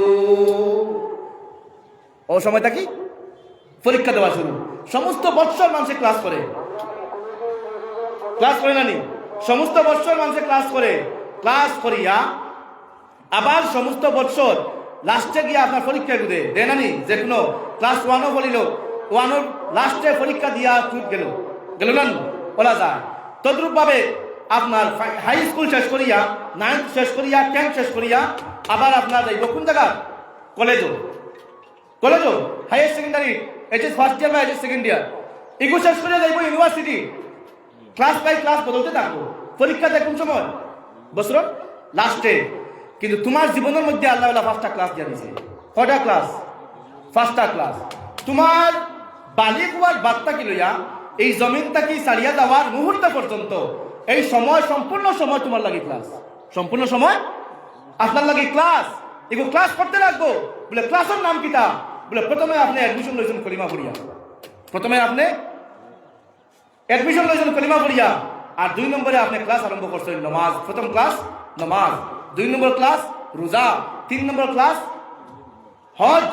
Speaker 4: ও সময়টা কি পরীক্ষা দেওয়া শুরু। সমস্ত বৎসর মানুষে ক্লাস করে, ক্লাস করে না নি, সমস্ত বৎসর মানুষে ক্লাস করে, ক্লাস করিয়া আবার সমস্ত বৎসর লাস্টে গিয়ে আপনার পরীক্ষা দেয় না নি। যে কোনো ক্লাস 1ও বলিল, 1 লাস্টে পরীক্ষা দিয়া ছুট গেল না বলা যায়। তদ্রূপ ভাবে আপনার হাই স্কুল শেষ করিয়া, 9th শেষ করিয়া, 10th শেষ করিয়া আবার আপনার যাইব কোন জায়গা, কলেজও higher secondary, HS first year বা এইচএস সেকেন্ড ইয়ার, এগুলো শেষ করিয়া যাইব ইউনিভার্সিটি। ক্লাস বাই ক্লাস বদলতে থাকবো, পরীক্ষা দেয় কোন সময়, বছর লাস্টে। কিন্তু তোমার জীবনের মধ্যে আল্লাহ 5টা ক্লাস দিয়ে দিয়েছে। কয়টা ক্লাস? 5টা ক্লাস। তোমার বালিক হওয়ার বার্তা কি লইয়া এই জমিনটা কি ছাড়িয়া যাওয়ার মুহূর্ত পর্যন্ত এই সময়, সম্পূর্ণ সময় তোমার লাগে ক্লাস, সম্পূর্ণ সময় আপনার লাগে ক্লাস। এগুলো ক্লাস করতে লাগবো। বলে ক্লাসের নাম কিটা? বলে প্রথমে আপনি অ্যাডমিশন লইছেন কলিমা পড়িয়া, প্রথমে আপনি অ্যাডমিশন লইছেন কলিমা পড়িয়া, আর 2 নম্বরে আপনি ক্লাস আরম্ভ করছেন নামাজ। প্রথম ক্লাস নামাজ, 2 নম্বর ক্লাস রোজা, 3 নম্বর ক্লাস হজ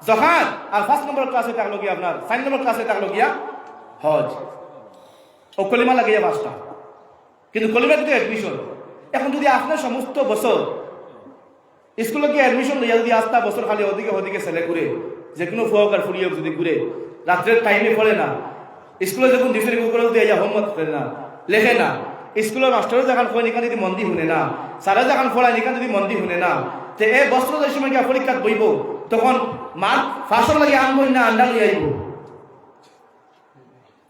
Speaker 4: যাকাত, আর 5 নম্বর ক্লাসে থাকলো গিয়া আপনার 4 নম্বর ক্লাসে থাকলো গিয়া হজ। ও কলিমা লাগিয়া 5টা, কিন্তু কলিমা কিন্তু অ্যাডমিশন। এখন যদি আপনার সমস্ত বছর স্কুলে গিয়ে অ্যাডমিশন লইয়া যদি আস্তা বছর খালি ওদিকে ছেলে ঘুরে, যে কোনো ফুয়াকার ফুরিয়ে যদি ঘুরে, রাত্রের টাইমে পড়ে না, স্কুলে যখন ডিফারি করে যদি হোমওয়ার্ক করে না, লেখে না, স্কুলের মাস্টারও যখন কয় নিকান যদি মন্দি শুনে না, স্যারা যখন পড়ায় নিকান যদি মন্দি শুনে না, তো এই বছর যে সময় গিয়ে পরীক্ষাত বইব, তখন মার্ক ফাঁসর লাগে আনবই না, আন্ডা লই আইব,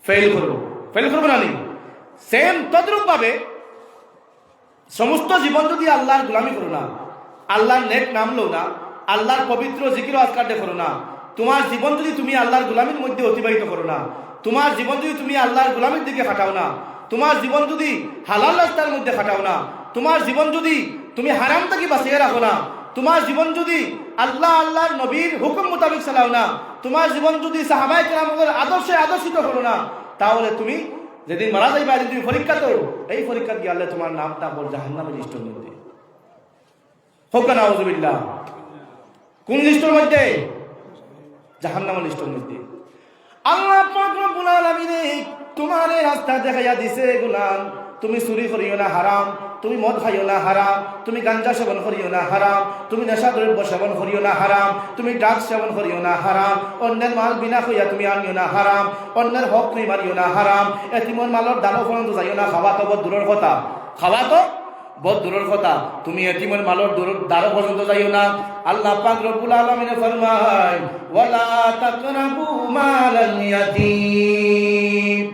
Speaker 4: ফেল করবো না নি। সেম তদ্রূপ ভাবে সমস্ত জীবন যদি আল্লাহর গোলামি করো না, আল্লাহর নেক নাম লো না, আল্লাহর পবিত্র জিকির আজকার করো না, তোমার জীবন যদি তুমি আল্লাহর গোলামির মধ্যে অতিবাহিত করো না, তোমার জীবন যদি তুমি আল্লাহর গোলামির দিকে খাটাও না, তোমার জীবন যদি হালাল রাস্তার মধ্যে খাটাও না, তোমার জীবন যদি তুমি হারাম থেকে বাঁচিয়ে রাখো না, তোমার জীবন যদি আল্লাহর নবীর হুকুম মোতাবেক চালাও না, তোমার জীবন যদি সাহাবায়ে কেরামের আদর্শে আদর্শিত করো না, তাহলে তুমি যেদিন মারা যাইবা যেদিন তুমি পরীক্ষা তো এই পরীক্ষা গিয়ে আল্লাহ তোমার নামটা বল জাহান্নামের লিস্টের মধ্যে হোক না নাউযুবিল্লাহ। কোন লিস্টের মধ্যে? জাহান্নামের লিস্টের মধ্যে। আল্লাহ পাক রব্বুল আলামিন তোমার এই রাস্তা দেখাইয়া দিছে গোলাম, তুমি চুরি করিও না হারাম, তুমি মদ খাইও না হারাম, তুমি গাঞ্জা সেবন করিও না হারাম, তুমি নেশা দ্রব্য সেবন করিও না হারাম, তুমি ড্রাগস সেবন করিও না হারাম, অন্যের মাল বিনা হইয়া তুমি আনিও না হারাম, অন্যের হক তুমি মারিও না হারাম, এতিমের মালর দানো পর্যন্ত যাইও না, খাওয়া তো বহুত দূরের কথা, খাওয়া তো বহুত দূরের কথা, তুমি এতিমের মালর দানো পর্যন্ত যাইও না। আল্লাহ পাক রব্বুল আলামিন ফরমায় ওয়ালা তাকরাবু মালাল ইয়াতীম,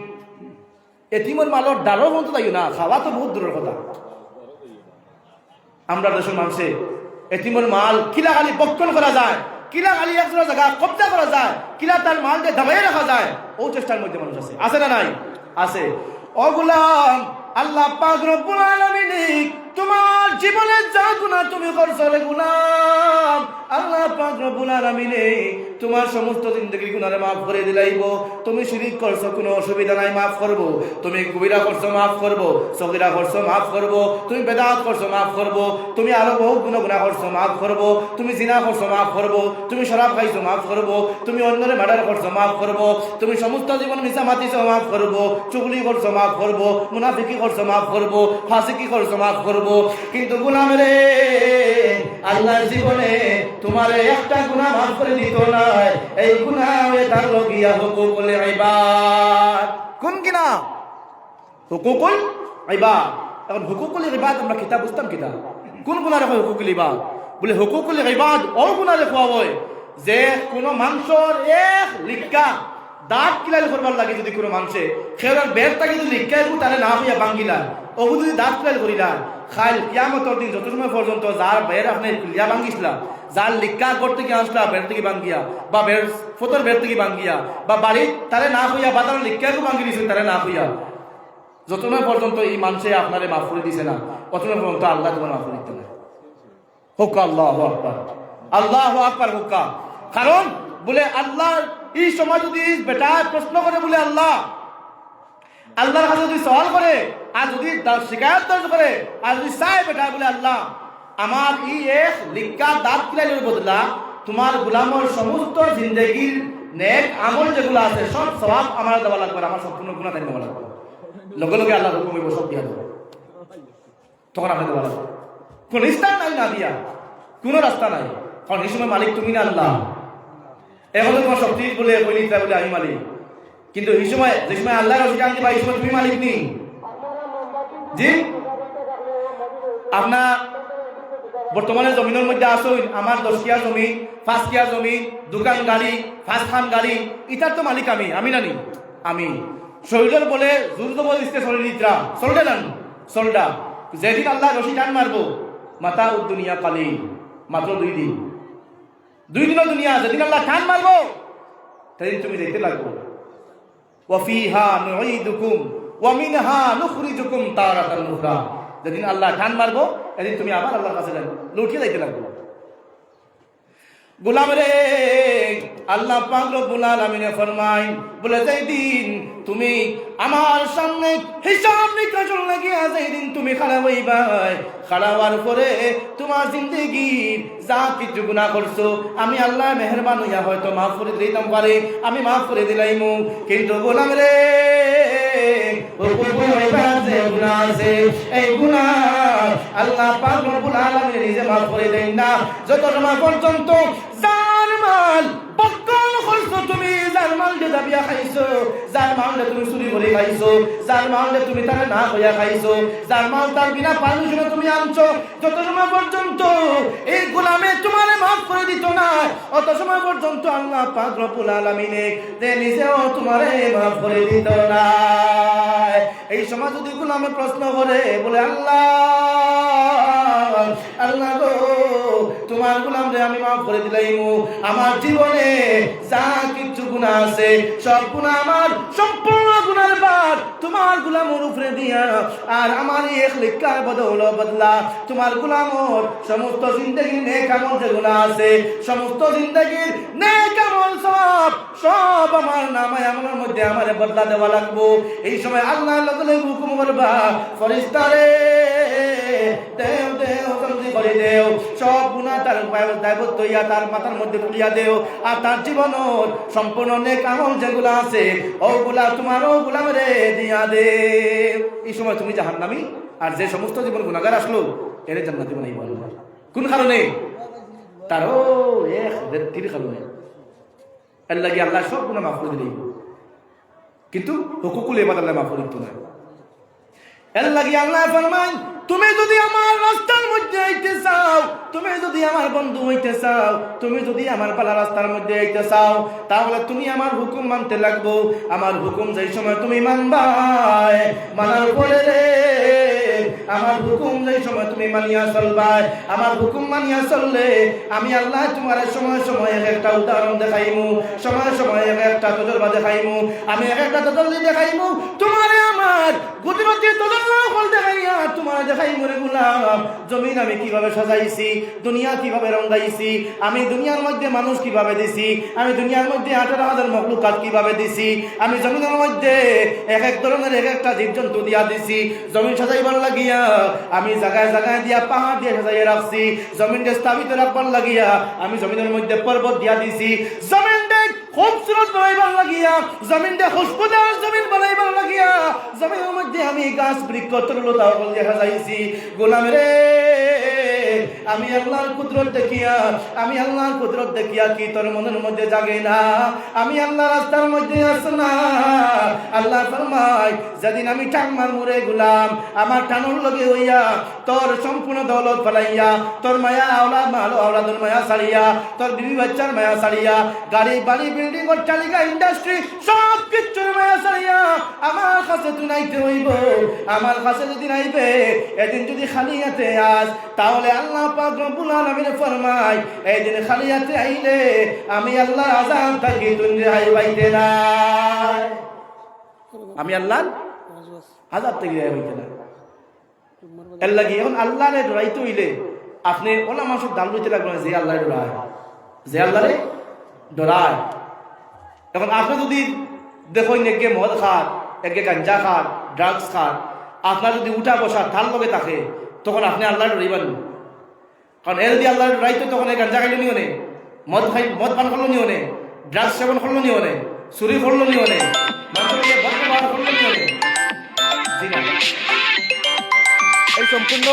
Speaker 4: এতিমের মালর ডালর পর্যন্ত যাইও না, খাওয়া তো বহুত দূরের কথা। আমরা দেশের মানুষে এতিমের মাল কিলা খালি বক্ষণ করা যায়, কিলা খালি একজনের জায়গা কবজা করা যায়, কিলা তার মাল দিয়ে দাবাইয়ে রাখা যায়, ও চেষ্টার মধ্যে মানুষ আছে না নাই? আছে। ও গোলাম, আল্লাহ পাক রব্বুল আলামিন তোমার জীবনে যা গুনাহ তুমি করছো রে গোলাম, আল্লাহ পাক রব্বুল আলামিন তোমার সমস্ত জিন্দেগির গুনাহ মাফ করে দিলাইব। তুমি শিরক করছো কোনো অসুবিধা নাই, মাফ করব। তুমি কবিরা করছো মাফ করব, সগীরা করছো মাফ করব, তুমি বেদাত করছো মাফ করব, তুমি আরো বহু গুনাহ করছো মাফ করব, তুমি জিনা করছো মাফ করব, তুমি শরাব খাইছো মাফ করব, তুমি অন্যরে মার্ডার করছো মাফ করব, তুমি সমস্ত জীবন মিছা মাতিছো মাফ করব, চুগলি করছো মাফ করব, মুনাফিকি করছো মাফ করব, ফাসিকি করছো মাফ করব। কিন্তু গোলাম রে, আল্লাহর জীবনে তোমার একটা গুনাহ মাফ করে দিত না, এই গুনাহ তার লগিয়া হুকুকুল ইবাদ। কোন কিনা? হুকুকুল ইবাদ। এখন হুকুকুল ইবাদ আমরা কিতাব বুঝতাম কিনা? কোন গুনাহ রে হুকুকুল ইবাদ? বলে হুকুকুল ইবাদ ও গুনাহ রে কোয়া হয় যে কোন মানুষের এক লিখা দাঁত কিলাইল করবার লাগে, যদি কোনো মানুষে খেলার বেরটাকে যদি লিখাই তাহলে না হইয়া বাঙ্গিলা, ও যদি দাঁত কিলাইল করিলা খাইল কিয়ামতের দিন যত সময় পর্যন্ত যার বের আপনি লিয়া ভাঙ্গিসলা, যার লিখা করতে গিয়ে আসলা বের থেকে ভাঙ্গিয়া, বা বের ফটোর বের থেকে ভাঙ্গিয়া, বা বাড়ি তারে না হইয়া, বা তার লিখাকে ভাঙ্গি দিয়েছেন তারে না হইয়া, যতক্ষণ পর্যন্ত এই মানুষে আপনারে মাফ করে দিছে না, ততক্ষণ পর্যন্ত আল্লাহ তোমার মাফ করে দিতে না। হোক আল্লাহু আকবার, আল্লাহু আকবার হোকা। কারণ বলে আল্লাহ এই সময় যদি বেটা প্রশ্ন করে বলে আল্লাহর কাছে যদি সওয়াল করে, আর যদি শিকায়ত দর্জ করে, আর যদি চায় বেটা বলে আল্লাহ আমার এই এক লিখা দাঁত কিলাইলের বদলা তোমার গোলামের সমস্ত জিন্দগির নেক আমল যেগুলো আছে সব সওয়াব আমার দেওয়া লাগবে, আমার সম্পূর্ণ গুনাহ তাই দেওয়া লাগবে, লগে লগে আল্লাহ হুকুম হইব সব দিয়া দেবে, তখন আপনি দেওয়া লাগবে। কোন স্থান নাই না দিয়া, কোনো রাস্তা নাই, কারণ এই সময় মালিক তুমি না আল্লাহ। এখন তোমার শক্তি বলে বলে আমি মালিক, কিন্তু এই সময় যে সময় আল্লাহ রশিদ আনতে পারি, এই সময় তুমি মালিক নি। জি আপনার বর্তমানে জমিনের মধ্যে আসুন, আমার 10 কিয়া জমি, 5 কিয়া জমি, দোকান গাড়ি, 5 খান গাড়ি, ইটার তো মালিক আমি নানি। আমি শরীরের বলে জোর জবর দিচ্ছে শরীর ইতরা চলটা জান চলটা, যেদিন আল্লাহ রশিদ আন মারবো মাতা উদ্দুনিয়া কালি, মাত্র 2 দিন, 2 দিনের দুনিয়া, যেদিন আল্লাহ টান মারবো সেদিন তুমি দেখতে লাগবো। ওয়াফিহা নুঈদুকুম ওয়া মিনহা নুখরিজুকুম তারাতান উখরা, যেদিন আল্লাহ টান মারবো এদিন তুমি আবার আল্লাহর কাছে লুটিয়ে যাইতে লাগবো। গোলাম রে, আল্লাহ পাক রব্বুল আলামিন ফরমায় বলে যেই দিন তুমি আমার সামনে হিসাব নিকাশের লাগিয়া যেই দিন তুমি খাড়া হইবা, খাড়া হওয়ার পরে তোমার জিন্দেগির যা কিছু গুনাহ করছো আমি আল্লাহ মেহেরবান হইয়া হয়তো মাফ করে দিতাম পারে, আমি মাফ করে দিলাইমু। কিন্তু গোলাম রে, এই গুনাহ আল্লাহ পাক রব্বুল আলামিন নিজে মাফ করে দেন না, যত সময় পর্যন্ত যার মাল বক্কল করছো তুমি, যার মাল দিয়ে দাবিয়া খাইছো, যার মাল তুমি চুরি করে খাইছো, যার মাল তুমি তার না হইয়া খাইছো, যার মাল তার বিনা পারমিশনে তুমি আনছো, যত সময় পর্যন্ত এই গোলামে তোমারে মাফ করে দিত না, অত সময় পর্যন্ত আল্লাহ পাক রব্বুল আলামিন নিজেও তোমারে মাফ করে দিত না। এই সময় যদি গোলামে প্রশ্ন করে বলে আল্লাহ গো তোমার গোলাম রে আমি মাফ করে দিলাইমু, আমার জীবনে যা কিছু গুনাহ আছে সব গুনাহ আমার সম্পূর্ণ গুনার ভার তোমার গোলামের উপরে দিয়া, আর আমার এক লিখার বদলা তোমার গোলামের সমস্ত জিন্দেগির নেক আমল যেগুলো আছে সমস্ত জিন্দগির নেক আমল সব আমার নামায় আমলের মধ্যে আমারে বদলা দেওয়া লাগবো। এই সময় আল্লাহ লগে হুকুম করবা, ফেরেশতারে দেও দেও জলদি করে দেও, সব গুনাহ তার দায়বদ্ধ হইয়া তার মাথার মধ্যে তুলিয়া দেও, আর তার জীবনের সম্পূর্ণ নেক আমল যেগুলা আছে ওগুলা তোমার গোলামরে দিয়া দে। এই সময় তুমি জাহান্নামী, আর যে সমস্ত জীবন গুনাহগার আসলো এর জান্নাতি বানাইবা। কোন কারণে? তারও এক ব্যক্তির কারণে। এর লাগি আল্লাহ সব গুনাহ মাফ করে দিলেই, কিন্তু হুকুকুল ইবাদ আল্লাহ মাফ করে দিত না। এর লাগি আল্লাহ ফরমান, তুমি যদি আমার রাস্তার মধ্যে আইতে চাও, তুমি যদি আমার বন্ধু হইতে চাও, তুমি যদি আমার পালা রাস্তার মধ্যে আইতে চাও, তাহলে তুমি আমার হুকুম মানতে লাগবো। আমার হুকুম যেই সময় তুমি মানবাই, মানার পরে রে আমার হুকুম যেই সময় তুমি মানিয়া চলবাই, আমার হুকুম মানিয়া চললে আমি আল্লাহ তোমার সময় সময় একটা উদাহরণ দেখাইমু, সময় সময় একটা তজরবা দেখাইমু, আমি একটা তজরবা দেখাইমু, তোমারে আমার গুজরাটি তজরবা ফল দেখাইয়া তোমার দেখাইমু রে গোলাম, জমিন আমি কিভাবে সাজাইছি, দুনিয়া কিভাবে রঙাইছি, আমি দুনিয়ার মধ্যে মানুষ কিভাবে দিছি, আমি দুনিয়ার মধ্যে 18,000 মখলুকাত কিভাবে দিছি, আমি জমিনের মধ্যে এক এক ধরনের এক একটা জীবজন্তু দিয়া দিছি, জমিন সাজাইবার লাগিয়া আমি জায়গায় জায়গায় দিয়া পাহাড় দিয়ে সাজাইয়া রাখছি, জমিনকে স্থাপিত রাখবার লাগিয়া আমি জমিনের মধ্যে পর্বত দিয়া দিছি, জমিনকে খুবসুরত বানাইবার লাগিয়া, জমিনকে খুশবুদার জমিন বানাইবার লাগিয়া জমিনের মধ্যে আমি গাছ বৃক্ষ তরুলতা দিয়ে সাজাইছি। গোলাম রে, আমি আল্লাহর কুদরত দেখিয়া, আমি আল্লাহর কুদরত দেখিয়া কি তোর মনের মধ্যে জাগে না? আমি আল্লাহ রাস্তার মধ্যে আস না? আল্লাহ ফরমায়, যেদিন আমি টান মারমু রে গোলাম, আমার টানুর লগে হইয়া তোর সম্পূর্ণ দৌলত ফেলাইয়া, তোর মায়া আওলাদুল মায়া ছাড়িয়া, তোর বিবি বাচ্চার মায়া ছাড়িয়া, গাড়ি বাড়ি বিল্ডিং অট্টালিকা ইন্ডাস্ট্রি সব কিছুর মায়া ছাড়িয়া আমার কাছে তুই নাইতে হইব। আমার কাছে যদি নাইবে, এদিন যদি খালি হাতে আস, তাহলে আল্লাহ পাক রব্বুল আলামিন ফরমায়, এই দিন খালি হাতে আইলে আমি আল্লাহর আযাব থেকে তুই রেহাই পাইতে না, আমি আল্লাহর আযাব থেকে রেহাই পাইতে না। এর লাগি এখন আল্লাহরে ডরাইতে হইলে আপনি ওলামা সব দাম লইতে লাগবে না, যে আল্লাহরে ডরায়, যে আল্লাহরে ডরায়। এখন আপনি যদি দেখুন একে মদ খান, একে গাঞ্জা খান, ড্রাগস খান, আপনার যদি উঠা বসা তার লগে থাকে, তখন আপনি আল্লাহ ডরাইবেন। কারণ এর যদি আল্লাহ ডরাইতো, তখন এই গাঞ্জা খাইলো নিও নে, মদ পান করলো নিও নে, ড্রাগস সেবন করলো নিও নে, চুরি করলো নিও নে, মানুষকে বদ ব্যবহার করলো নিও নে। জি না, এই সম্পূর্ণ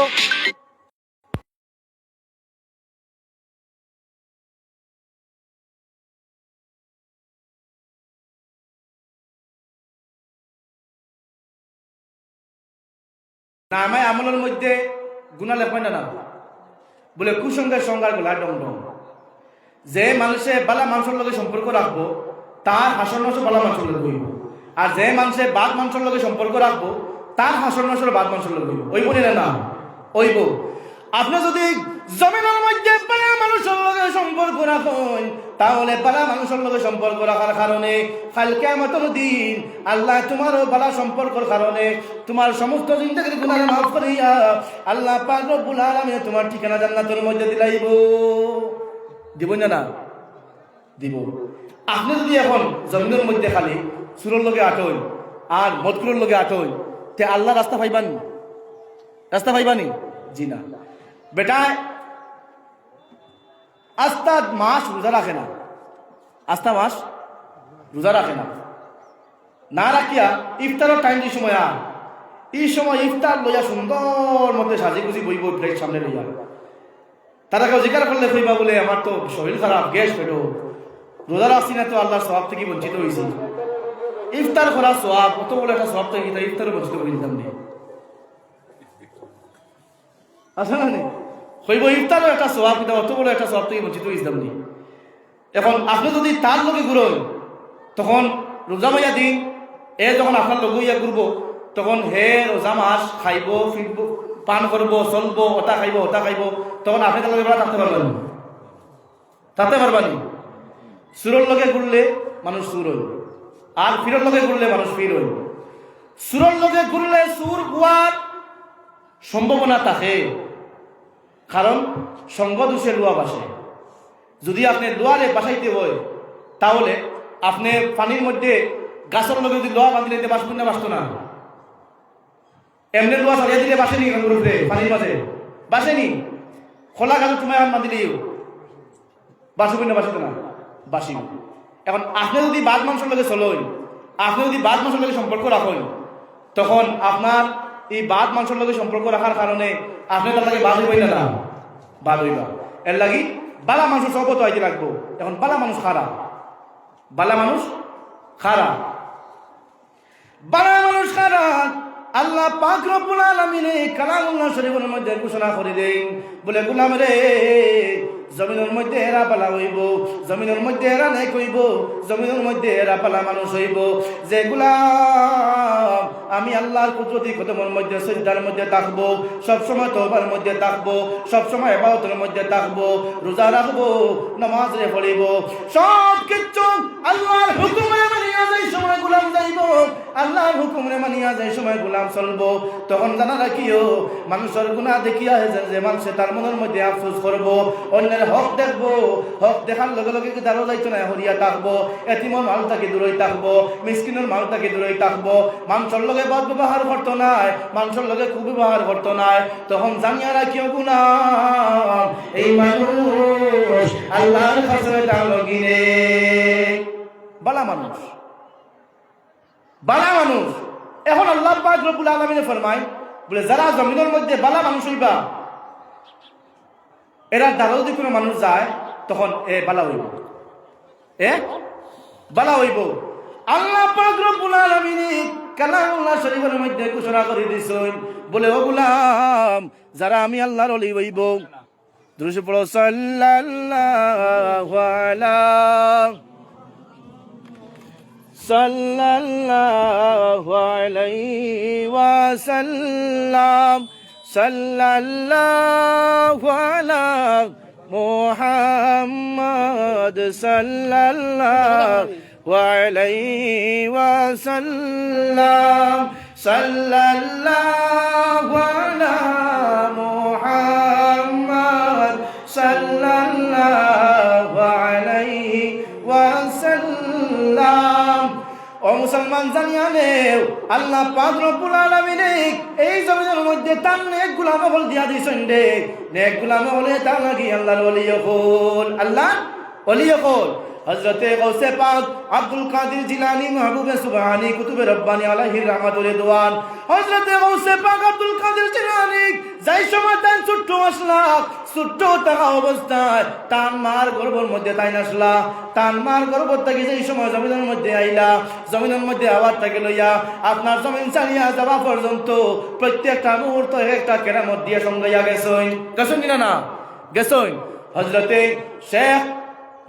Speaker 4: নামায় আমলের মধ্যে গুনাহ লেখবেন না, বলে কুসংগের সংজ্ঞার গুলা ডমডম। যে মানুষে বালা মানুষের লগে সম্পর্ক রাখবো, তার হাসর নসর বালা মানুষের লগে হইব, আর যে মানুষে বাদ মানুষের লগে সম্পর্ক রাখবো, তার হাসর নসর বাদ মানুষের লগে হইব। ওইব না ওইব। আপনি যদি জমিনের মধ্যে বালা মানুষের লগে সম্পর্ক রাখেন, তাহলে বালা মানুষের লগে সম্পর্ক রাখার কারণে কাল কিয়ামতের দিন আল্লাহ তোমার বালা সম্পর্কের কারণে তোমার সমস্ত জিন্দেগির গুনাহ মাফ করিয়া আল্লাহ পাক রব্বুল আলামিন তোমার ঠিকানা জান্নাতের মধ্যে দিলাইব। দিব না? দিব। আপনি যদি এখন জমিনের মধ্যে খালি সুরের লগে আটই আর মদকুরের লগে আটই, তে আল্লাহ রাস্তা পাইবানি? রাস্তা পাইবানি? জি না। বেটা আস্তা মাস রোজা রাখে না, আস্তা মাস রোজা রাখে না, না রাখিয়া ইফতারের টাইম যে সময় আর এই সময় ইফতার লইয়া সুন্দর মধ্যে সাজি গুজি বইব প্লেট সামনে লইয়া, তারা কেউ জিজ্ঞাসা করলে কইবা বলে আমার তো শরীর খারাপ, গ্যাস পেটো, রোজা রাখছি না তো আল্লাহর সওয়াব থেকে বঞ্চিত হয়েছি। ইফতার করার সওয়াব কত বড় একটা সওয়াব থেকে ইফতারও বঞ্চিত করে দিতাম নেই, আচ্ছা না নেই কইব ইফতারও একটা সওয়াব, কিন্তু অত বড় একটা সওয়াব থেকে বঞ্চিত হয়েছিলাম নেই। এখন আপনি যদি তার লগে ঘুরেন, তখন রোজা মাইয়া দিন এ যখন আপনার লগে ইয়া ঘুরবো, তখন হে রোজা মাস খাইব, ফিরব, পান করবো, চলবো, ওটা খাইব, তখন আপনি তার লগে থাকতে পারবেন? থাকতে পারবানি? সুরের লগে ঘুরলে মানুষ সুর হইল, আর ফিরের লগে ঘুরলে মানুষ ফির হইল। সুরের লগে ঘুরলে সুর হওয়ার সম্ভাবনা থাকে, কারণ সঙ্গ দোষে লুয়া বাসে। যদি আপনি লোহারে বাসাইতে হয় তাহলে আপনি পানির মধ্যে গাছের লগে যদি লোহা বাঁধি দিতে বাসবেন না বাসতো না? এমনি লোহা সরিয়ে দিলে বাসেনি গ্রুপে পানির মাঝে বাসেনি। খোলা গাছ তুমি বাঁধি দিও বাসবেন না বাসতো না? বাসি। এখন আপনি যদি বাদ মাংসের লগে চলেন, আপনি যদি বাদ মাংসের লগে সম্পর্ক রাখেন, তখন আপনার এই বাদ মাংসের লগে সম্পর্ক রাখার কারণে আপনি তার লাগে বাদ হইবেন না? বাদ হইবা। এর লাগি বালা মানুষ সব তো আইতে লাগবো। এখন বালা মানুষ খারাপ, বালা মানুষ খারাপ, বালা মানুষ খারাপ। আল্লাহ পাক রব্বুল আলামিন কালামুল্লাহ শরীফের মধ্যে ঘোষণা করে দেন, বলে গোলাম রে জমিনের মধ্যে এরা পালা হইব, জমিনের মধ্যে এরা নেক হইব, জমিনের মধ্যে এরা পালা মানুষ হইব। যে গোলাম আমি আল্লাহর কুদরতি কদমের মধ্যে সিজদার মধ্যে থাকবো, সবসময় তওবার মধ্যে থাকবো, সবসময় ইবাদতের মধ্যে থাকবো, রোজা রাখবো, নামাজ রে পড়িব, সব কিছু আল্লাহর হুকুমে মানিয়া যাই সময় গোলাম যাইব, আল্লাহর হুকুমে মানিয়া যাই সময় গোলাম চলবো। তখন জানা রাখিও মানুষের গুনাহ দেখিয়া যে মানুষে তার মনের মধ্যে আফসোস করবো, অন্যের হক দেখবো, হক দেখার লগে লগে দাঁড়ো যাইতো না, হরিয়া থাকবো, এতিমের মাল তাকে দূরই থাকবো, মিসকিনের মাল তাকে দূরই থাকবো, মানুষের লগে বদ ব্যবহার করতো নাই, মানুষের লগে কুব্যবহার করতো নাই। তখন জানিয়া রাখিও গুনাহ এই মানুষ আল্লাহর কাছে তার লগিনে বালা মানুষ, বালা মানুষ। এখন আল্লাহ পাক রব্বুল আলামিন ফরমায়, বলে যারা জমিনের মধ্যে বালা মানুষ হইবা, এরা দ্বারা যদি কোনো মানুষ যায় তখন এ বালা হইব, এ বালা হইব। আল্লাহ পাক রব্বুল আলামিন কালামুল্লাহ শরীফের মধ্যে ঘোষণা করে দিছেন, বলে ও গোলাম যারা আমি আল্লাহর ওলি হইব, দুরূদ পড়ো সাল্লাল্লাহু আলাইহি ওয়াসাল্লাম, সাল্লাল্লাহু আলা মুহাম্মদ সাল্লাল্লাহু আলাইহি ওয়াসাল্লাম, সাল্লাল্লাহু আলা মুহাম্মদ সাল্লাল্লাহু আলাইহি ওয়াসাল্লাম। ও মুসলমান জানিয়া নেও আল্লাহ পাক রব্বুল আলামিন এই জমিনের মধ্যে তার নেক গোলাম হল দিয়া দিছেন রে, নেক গোলাম হলে তার লাগি আল্লাহর ওলি হল, আল্লাহ ওলি হল। হযরতে গাউসে পাক আব্দুল কাদের জিলানী মাহবুবে সুবহানী কুতুবে রব্বানী আলাইহির রাহমাতুর রিদওয়ান, হযরতে গাউসে পাক আব্দুল কাদের জিলানী যাই সময় তাই ছোট্ট আসলা, ছোট্ট থাকা অবস্থায় তান মার গর্ভের মধ্যে তাই আসলা, তান মার গর্ভ থেকে যেই সময় জমিনের মধ্যে আইলা, জমিনের মধ্যে আবার তাকে লইয়া আপনার জমিন চালিয়া যাওয়া পর্যন্ত প্রত্যেকটা মুহূর্ত একটা কেরামত দিয়ে সঙ্গাইয়া গেছেন, গেছেন কিনা না গেছেন। হযরতে শেখ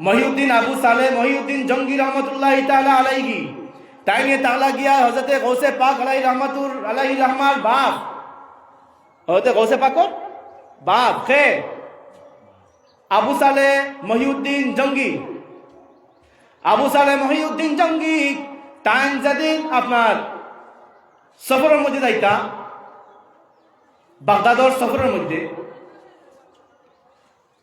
Speaker 4: মহিউদ্দিন আবু সালেহ মহিউদ্দিন জঙ্গি রহমতুল্লাহ তাআলা আলাইহি তাই নিয়ে তাআলা গিয়া হযরতে গাউসে পাক আলাইহি রহমাতুর আলাইহি রহমার বাপ, হযরতে গাউসে পাকর বাপ কে আবু সালেহ মহিউদ্দিন জঙ্গি, আবু সালেহ মহিউদ্দিন জঙ্গি টাইম যেদিন আপনার সফরের মধ্যে যাইতা, বাগদাদর সফরের মধ্যে,